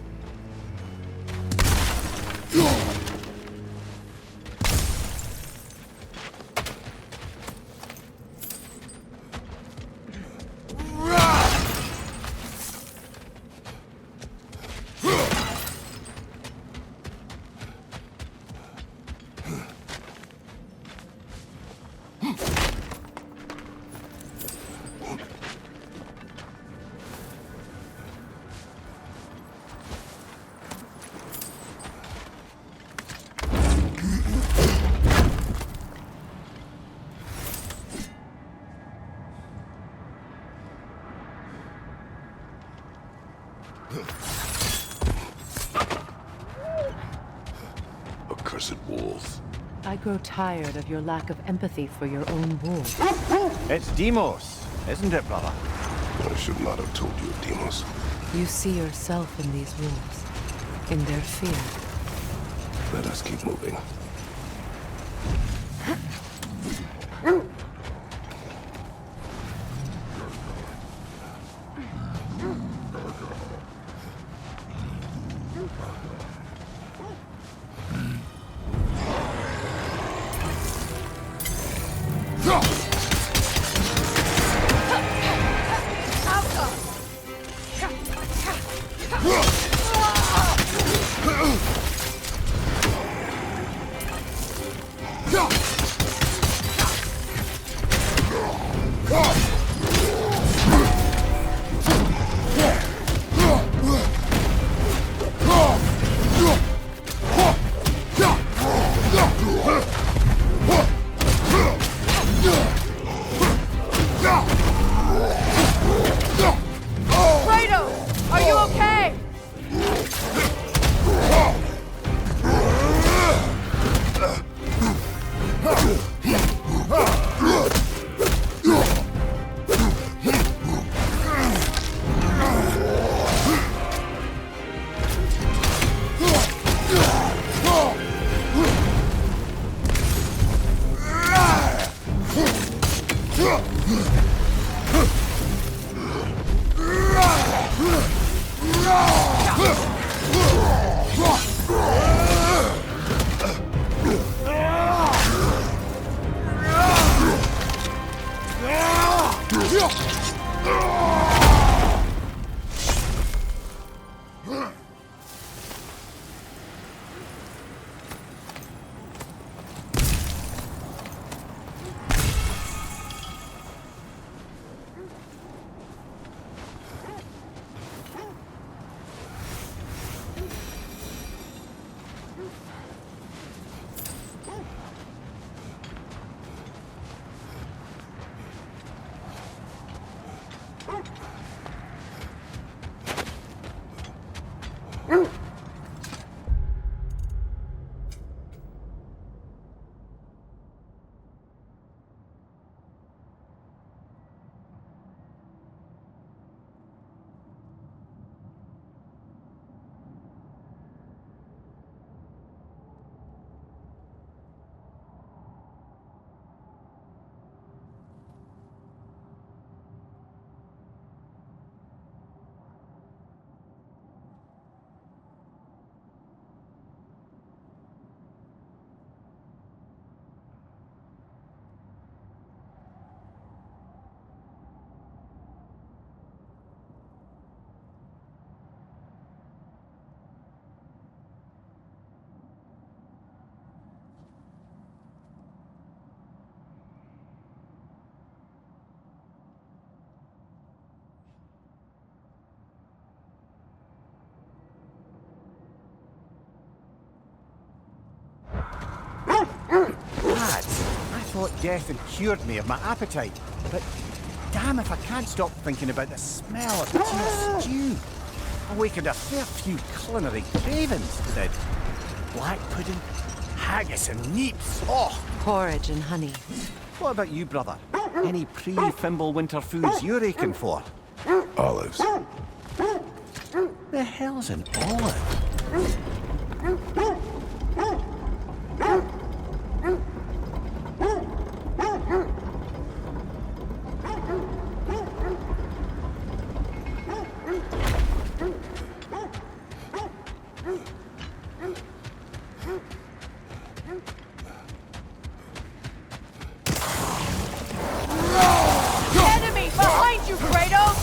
Accursed wolves. I grow tired of your lack of empathy for your own wolves. It's Demos, isn't it, brother? I should not have told you, Demos. You see yourself in these wolves, in their fear. Let us keep moving. Kratos! Are you okay? I thought death had cured me of my appetite, but damn if I can't stop thinking about the smell of tea stew. Awakened a fair few culinary cravings, did. Black pudding, haggis and neeps. Oh! Porridge and honey. What about you, brother? Any pre-Fimble winter foods you're aching for? Olives. The hell's an olive? Enemy behind you, Kratos!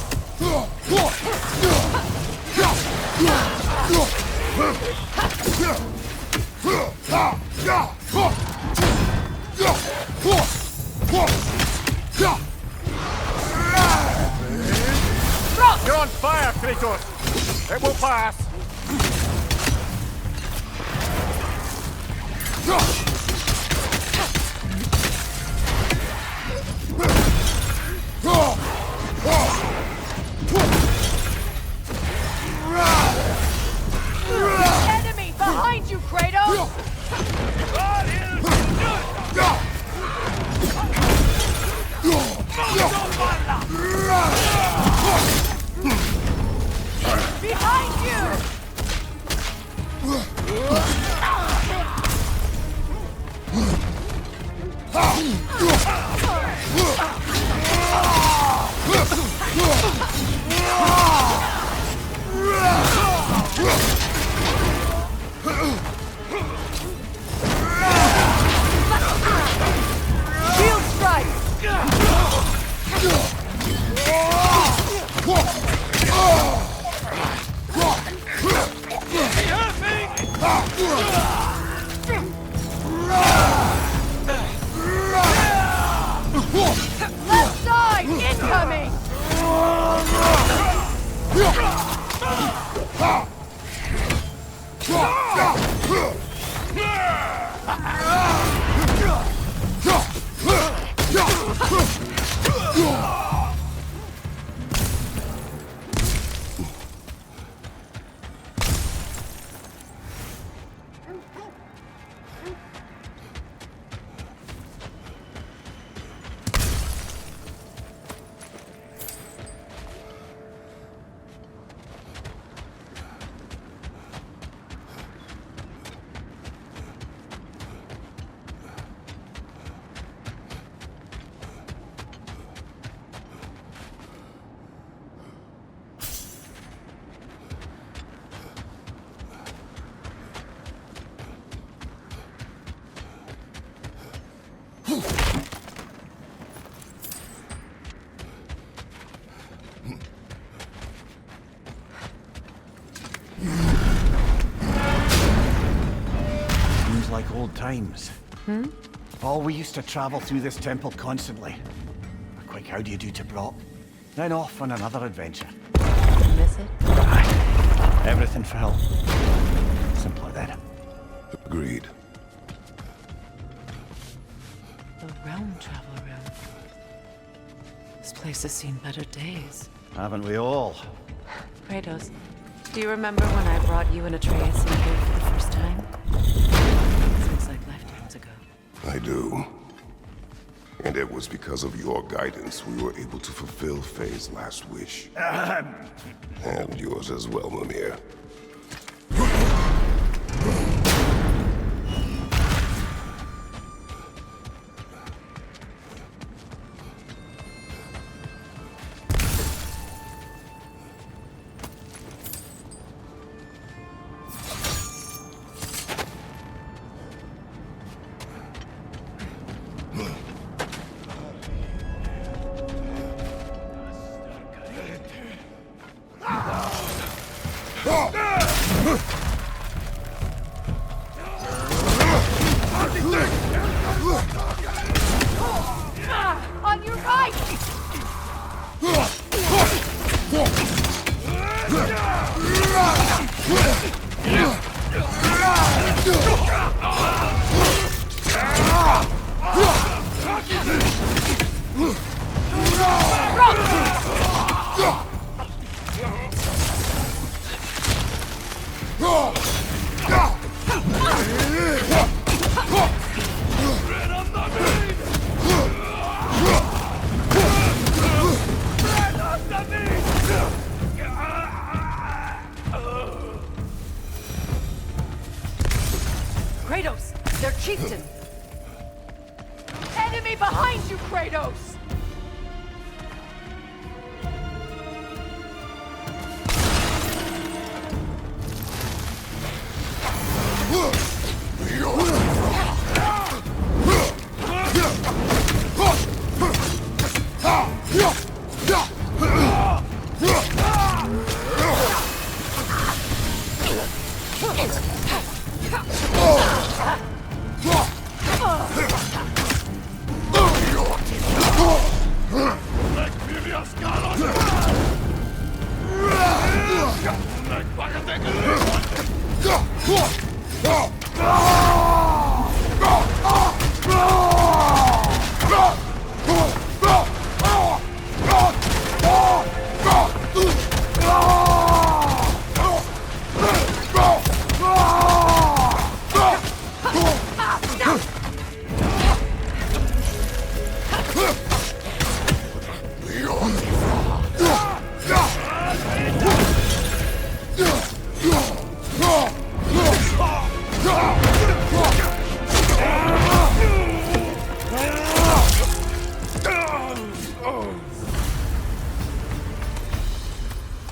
You're on fire, Kratos! It will pass! Seems like old times. Oh, we used to travel through this temple constantly. A quick how do you do to Brock, then off on another adventure. Miss it? Aye. Everything for help. Simpler then. Agreed. The realm travel room. This place has seen better days. Haven't we all? Kratos, do you remember when I brought you and Atreus in here for the first time? Seems like lifetimes ago. I do. And it was because of your guidance we were able to fulfill Faye's last wish. And yours as well, Mimir. On your right! Kratos! They're chieftain! Enemy behind you, Kratos!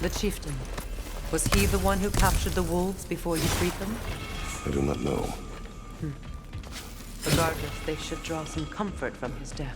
The chieftain. Was he the one who captured the wolves before you freed them? I do not know. Regardless, they should draw some comfort from his death.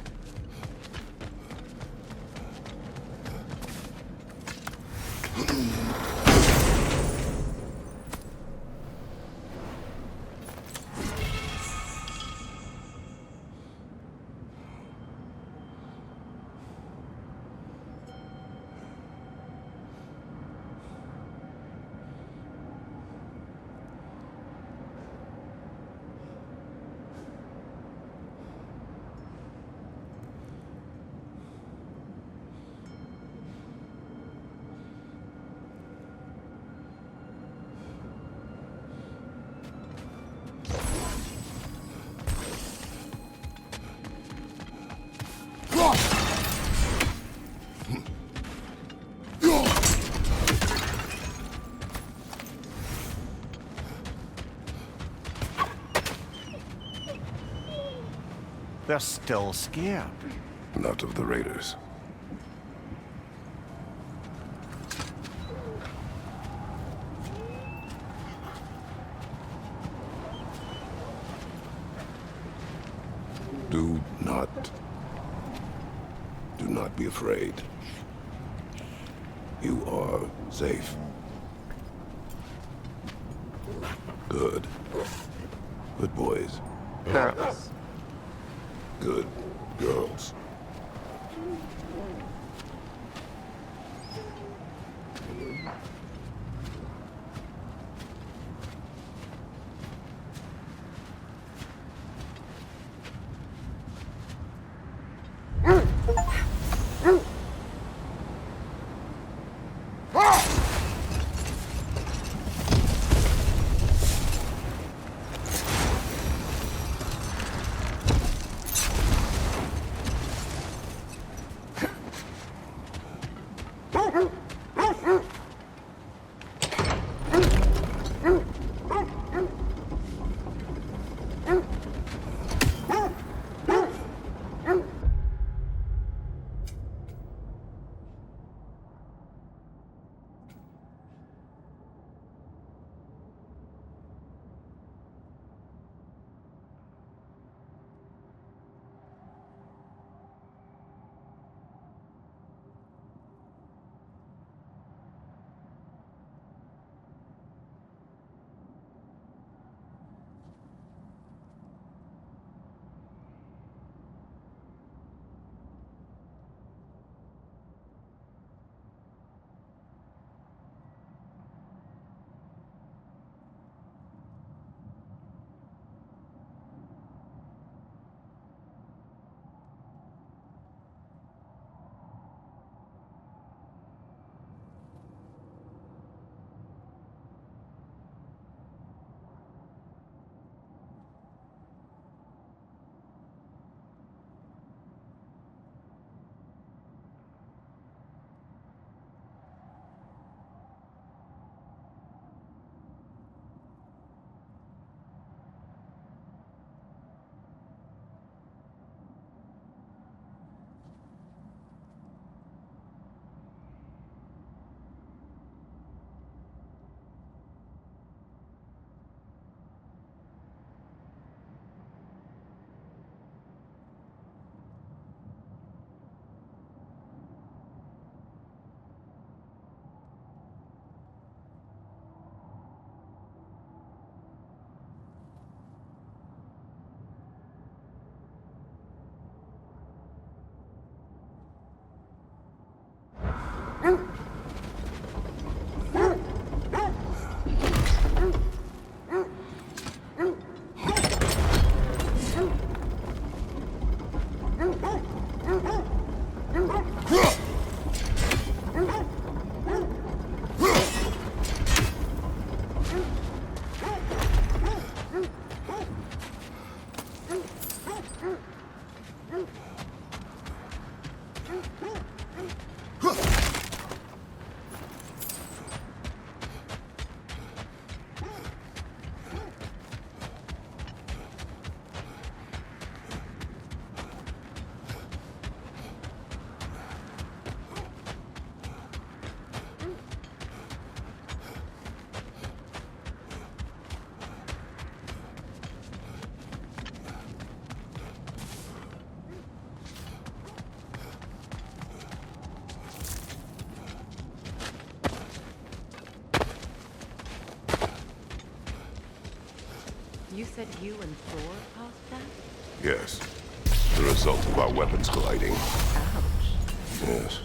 they're still scared. Not of the raiders. Do not be afraid. You are safe. Good. Good boys. Girls. Good girls. You said you and Thor caused that? Yes. The result of our weapons colliding. Ouch. Yes.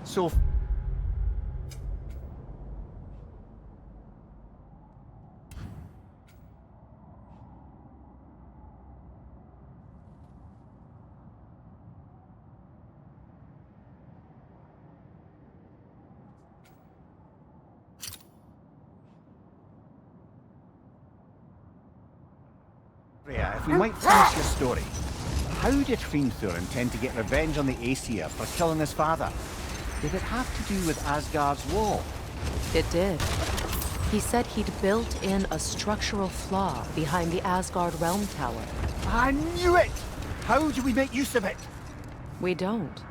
So Freya, if we might finish your story. How did Hrimthur intend to get revenge on the Aesir for killing his father? Did it have to do with Asgard's wall? It did. He said he'd built in a structural flaw behind the Asgard Realm Tower. I knew it! How do we make use of it? We don't.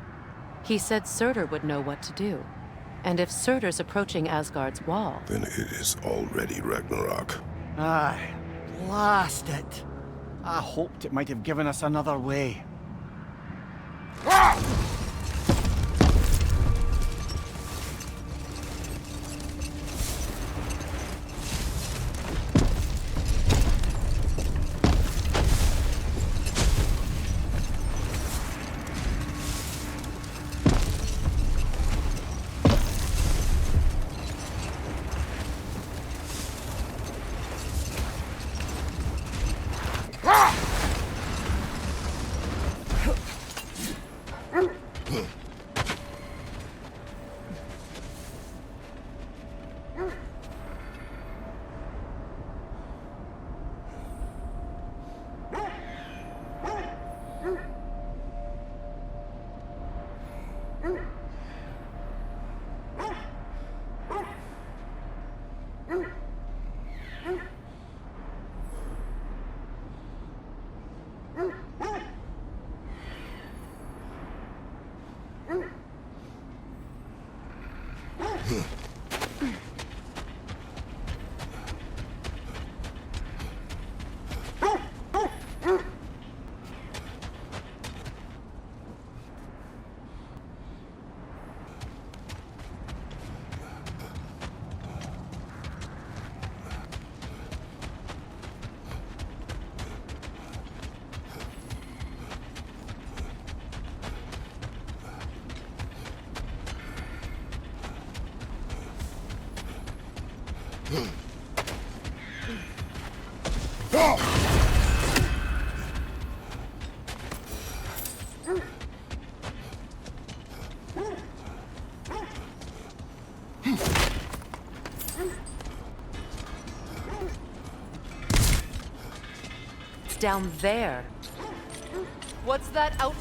He said Surtur would know what to do. And if Surtur's approaching Asgard's wall... Then it is already Ragnarok. Aye, blast it! I hoped it might have given us another way. It's down there. What's that out?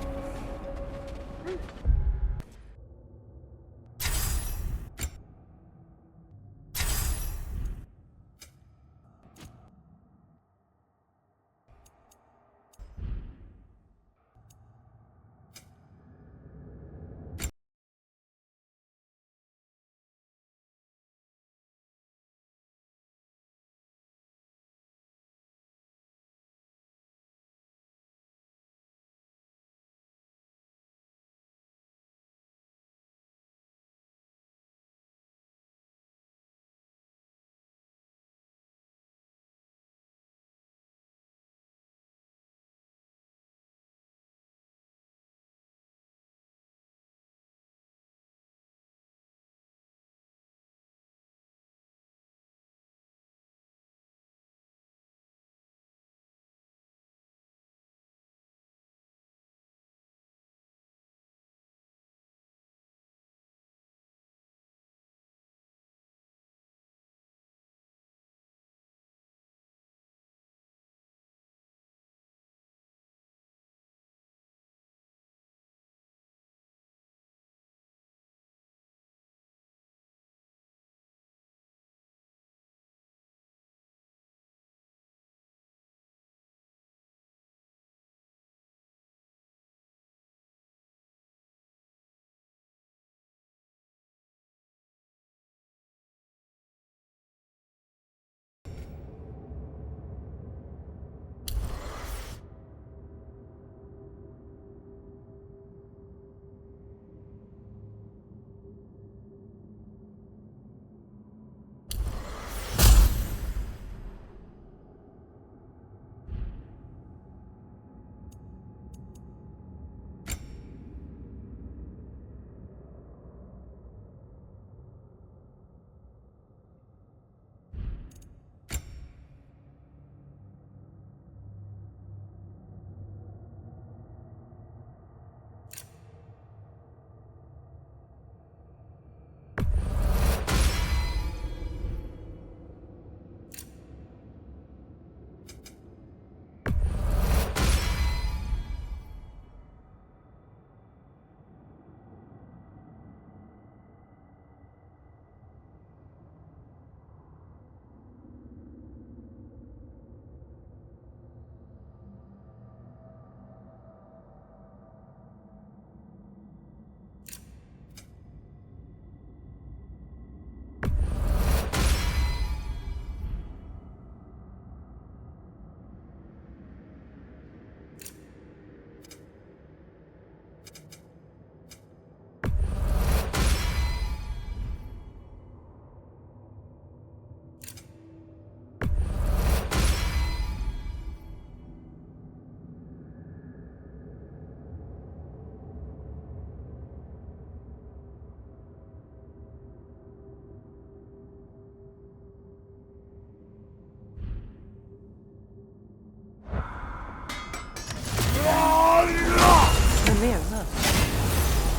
Here, look.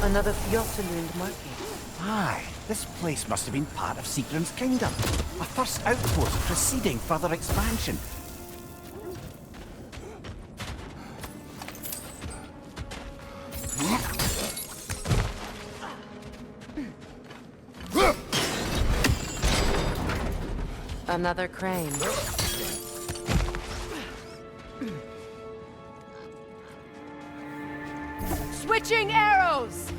Another Fjotalund marking. Aye, this place must have been part of Sigrun's kingdom. A first outpost preceding further expansion. Another crane. Switching arrows!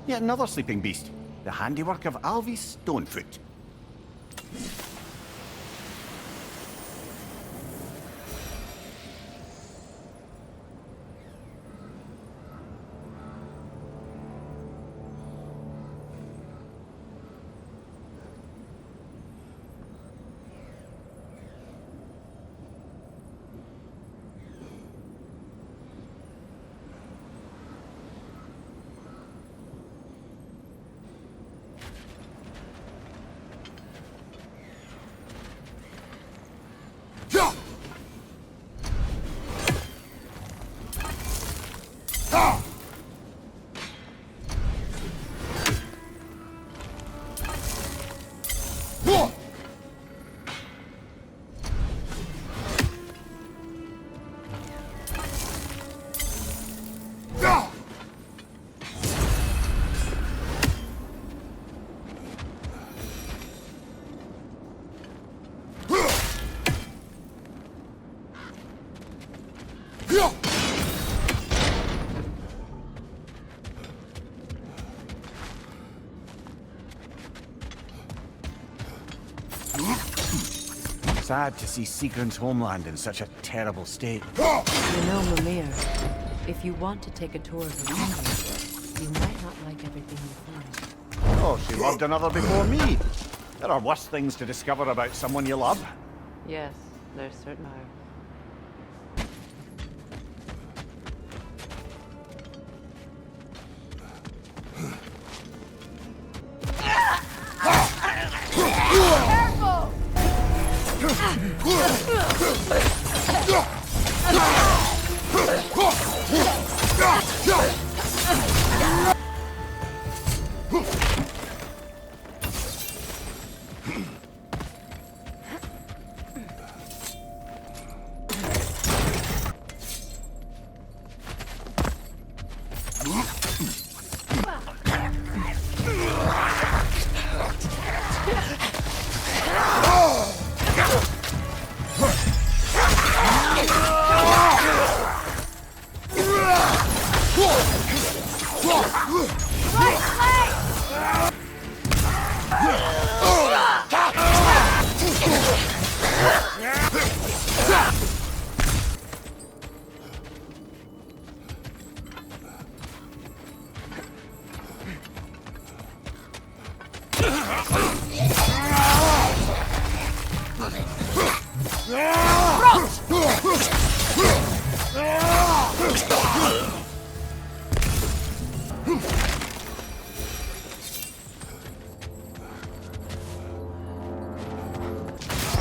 Yet another sleeping beast. The handiwork of Alvis Stonefoot. Sad to see Sigrun's homeland in such a terrible state. You know, Mimir, if you want to take a tour of the kingdom, you might not like everything you find. Oh, she loved another before me. There are worse things to discover about someone you love. Yes, there certainly are.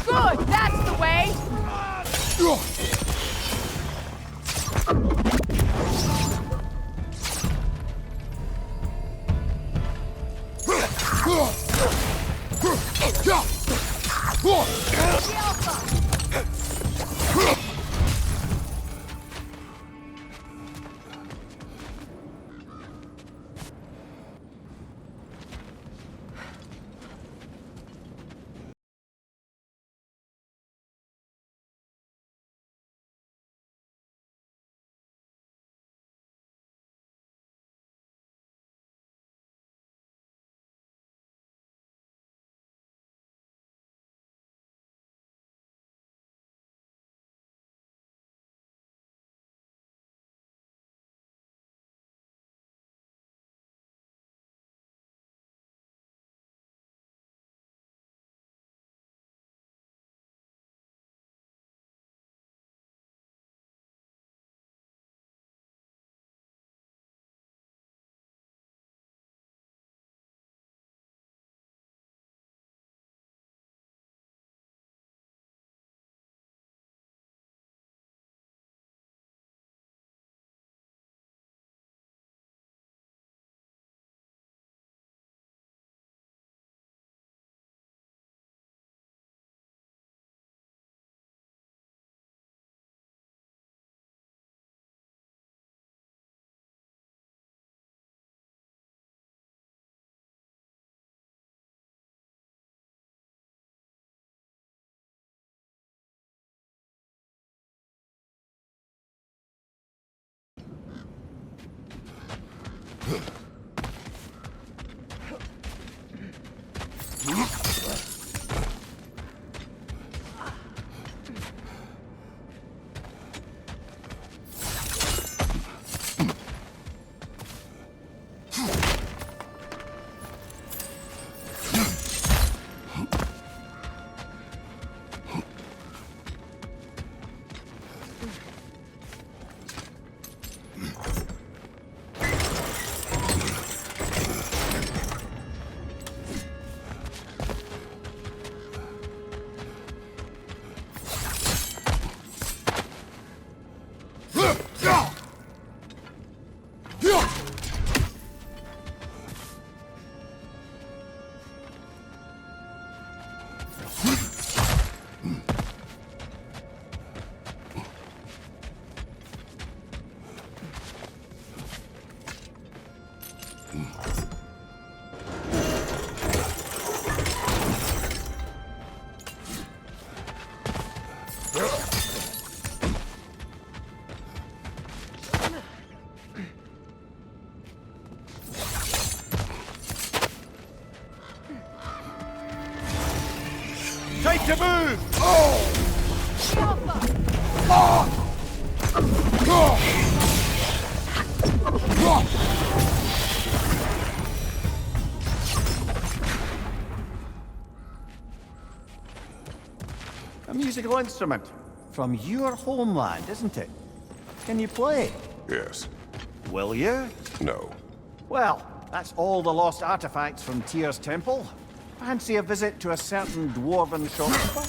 Good, that's the way! Time to move! A musical instrument from your homeland, isn't it? Can you play? Yes. Will you? No. Well, that's all the lost artifacts from Tyr's temple. Fancy a visit to a certain dwarven shopkeeper?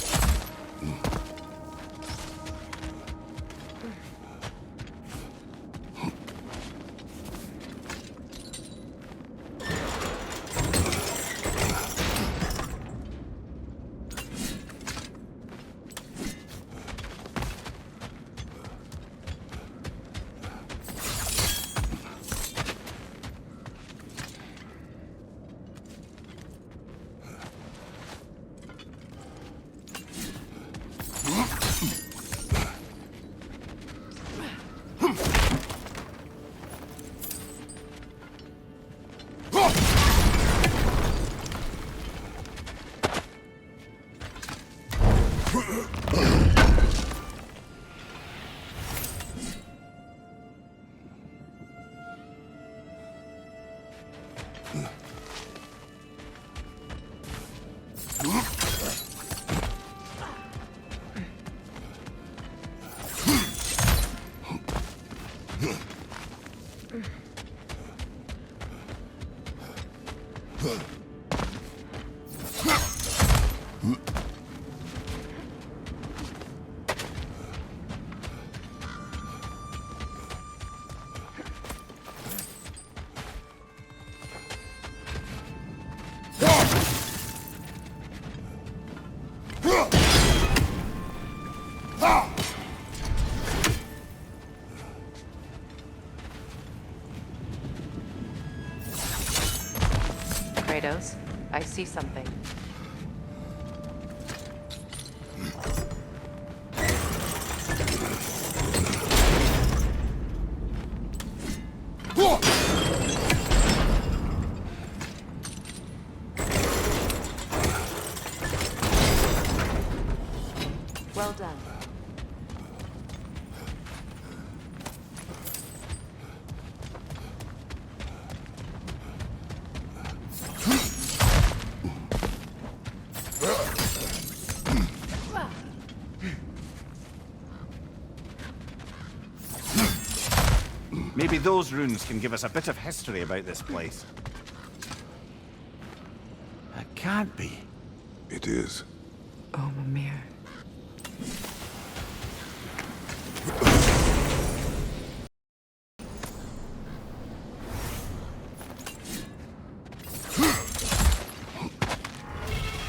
Kratos, I see something. Well done. Maybe those runes can give us a bit of history about this place. It can't be. It is. Oh, Mimir.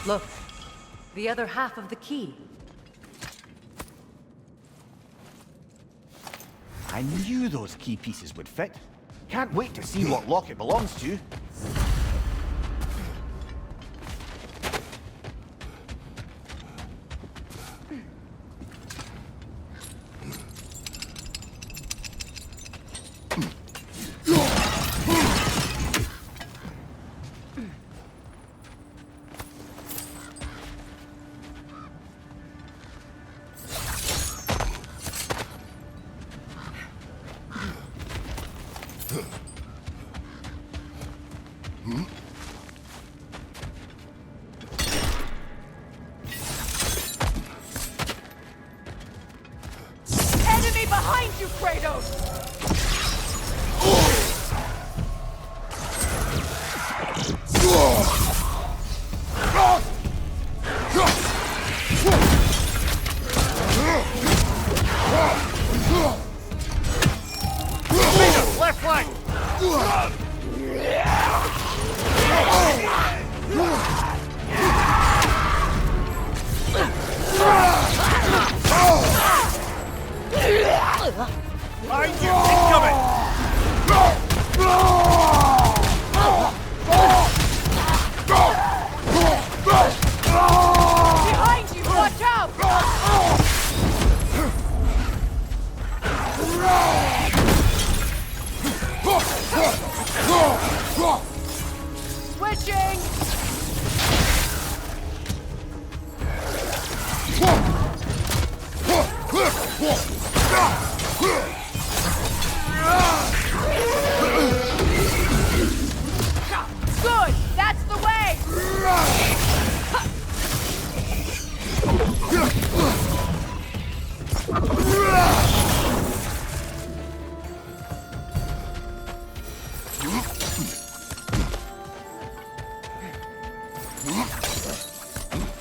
Look, the other half of the key. I knew those key pieces would fit. Can't wait to see what lock it belongs to. Enemy behind you, Kratos! Left flank! Behind you! Incoming! Switching! Good! That's the way!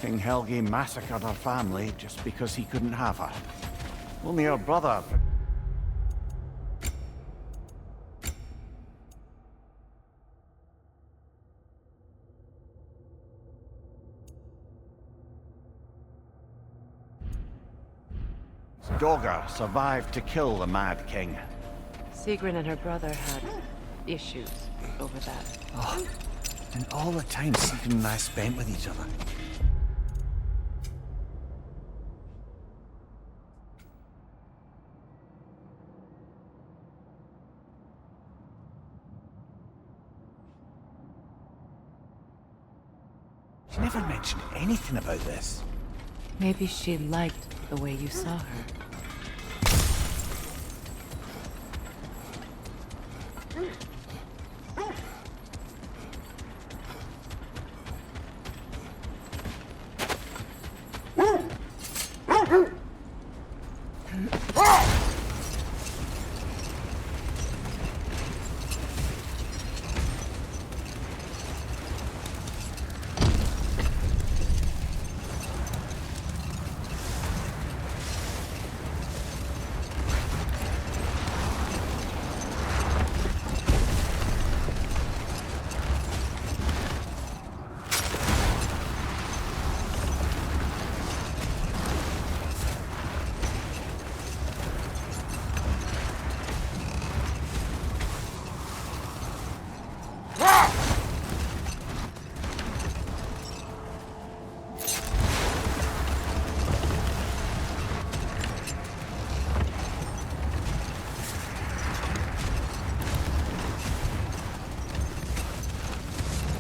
King Helgi massacred her family just because he couldn't have her. Only her brother... Dogger survived to kill the Mad King. Sigrun and her brother had issues over that. Oh, and all the time Sigrun and I spent with each other. She never mentioned anything about this. Maybe she liked the way you saw her.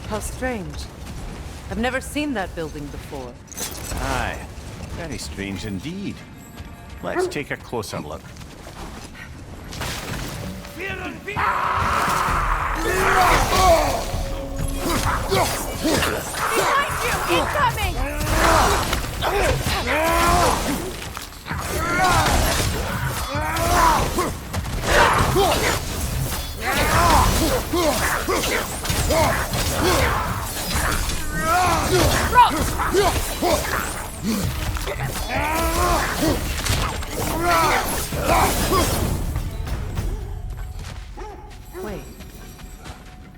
How strange. I've never seen that building before. Aye, very strange indeed. Let's take a closer look. Behind you! Incoming! Wait.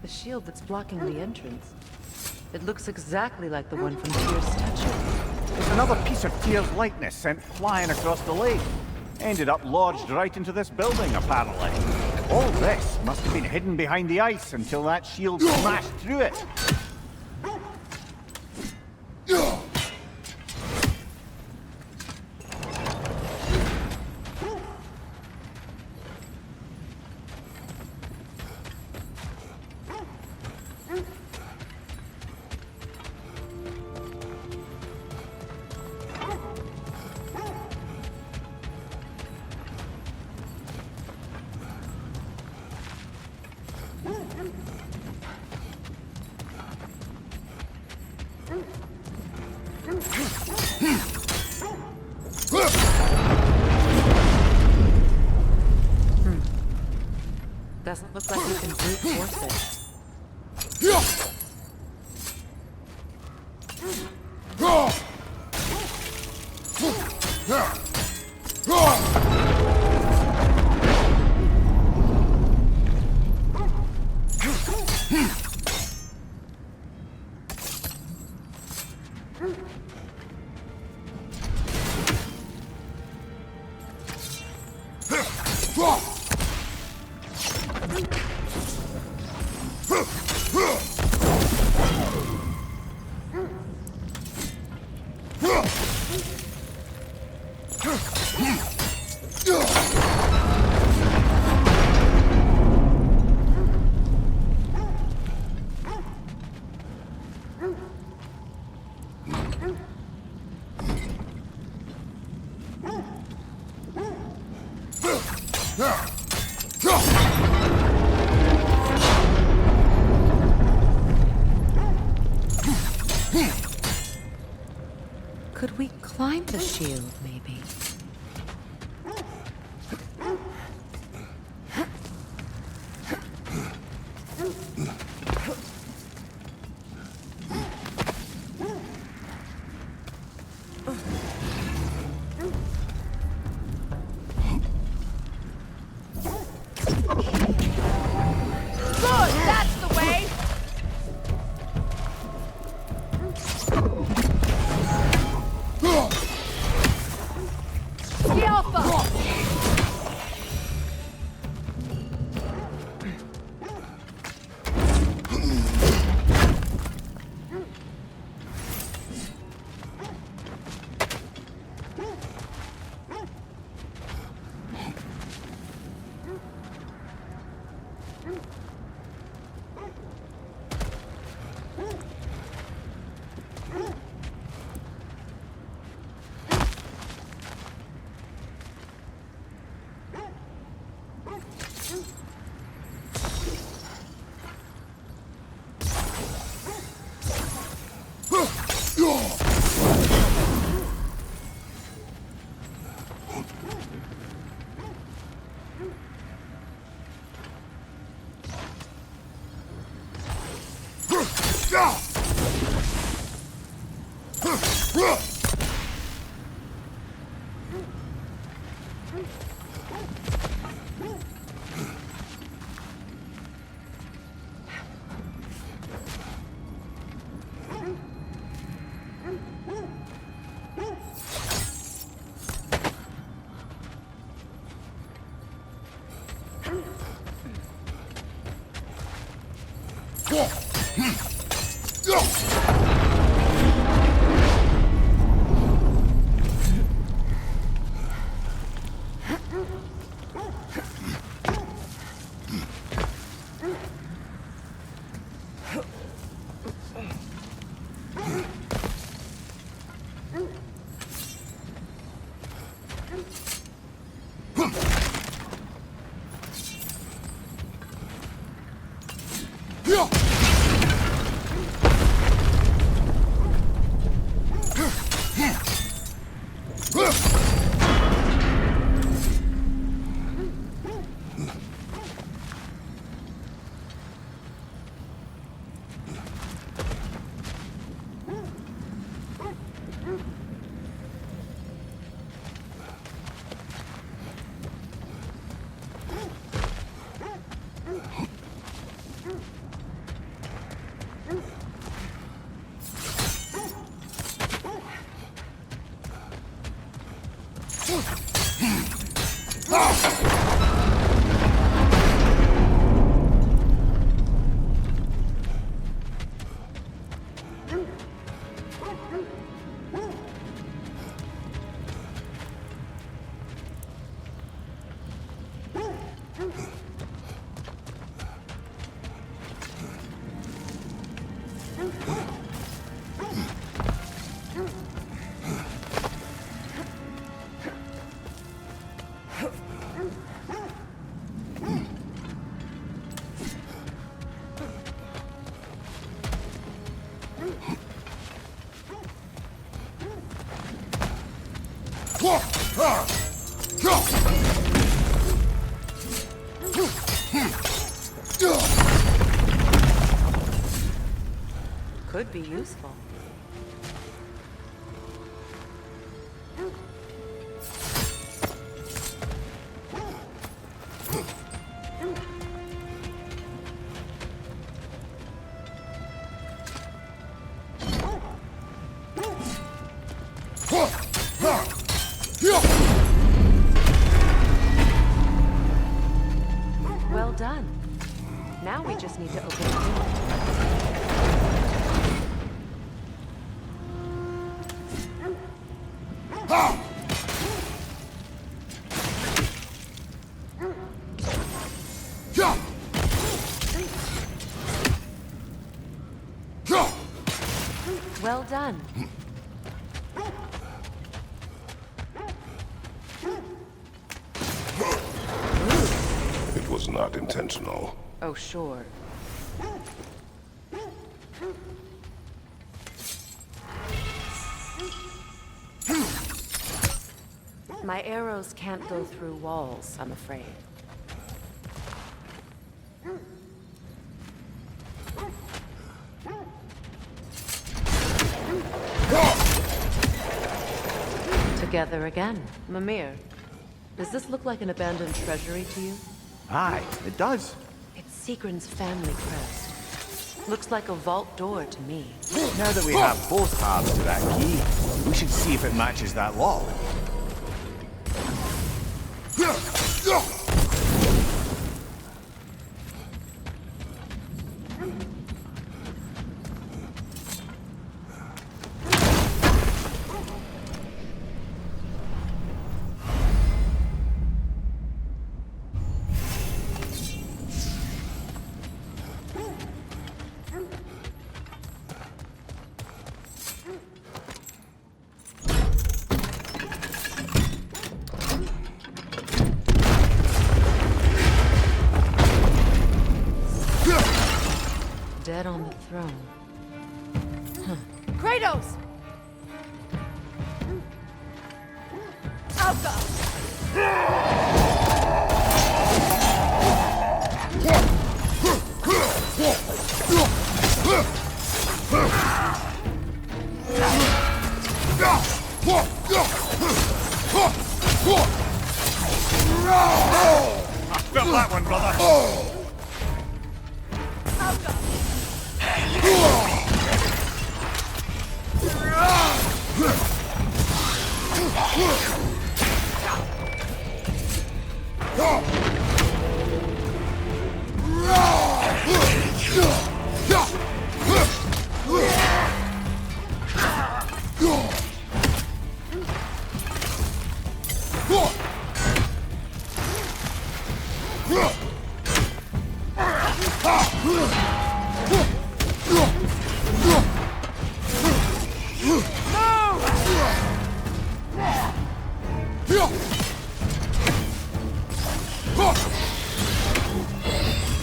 The shield that's blocking the entrance. It looks exactly like the one from Tyr's statue. It's another piece of Tyr's likeness sent flying across the lake. Ended up lodged right into this building, apparently. All this must have been hidden behind the ice until that shield smashed through it. Doesn't look like we can brute force it. Could we climb the shield, maybe? Good, that's the way! The Alpha! Could be useful. Well done. Now we just need to open the door. Well done. was not intentional. Oh, sure. My arrows can't go through walls, I'm afraid. Together again. Mimir, does this look like an abandoned treasury to you? Aye, it does. It's Sigrun's family crest. Looks like a vault door to me. Now that we have both halves to that key, we should see if it matches that lock. Dead on the throne. Kratos! Alka! Felt that one, brother. Alka!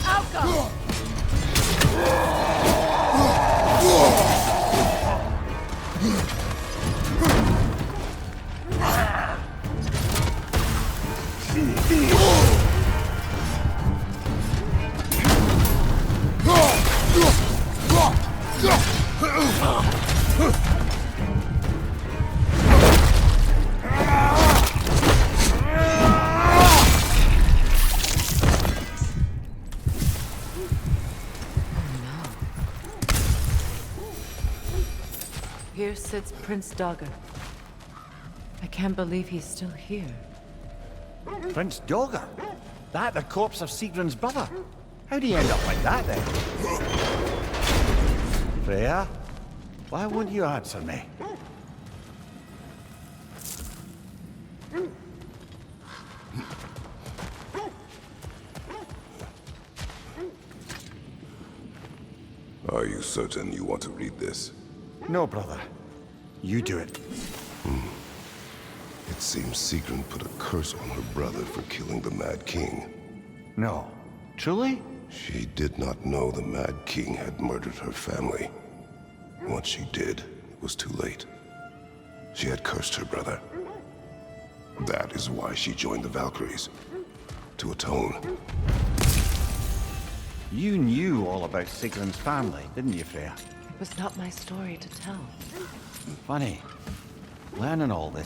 Alka! Here sits Prince Dagger. I can't believe he's still here. Prince Dagger? That the corpse of Sigrun's brother? How'd he end up like that, then? Freya? Why won't you answer me? Are you certain you want to read this? No, brother. You do it. It seems Sigrun put a curse on her brother for killing the Mad King. No. Truly? She did not know the Mad King had murdered her family. Once she did, it was too late. She had cursed her brother. That is why she joined the Valkyries. To atone. You knew all about Sigrun's family, didn't you, Freya? It was not my story to tell. Funny. Learning all this.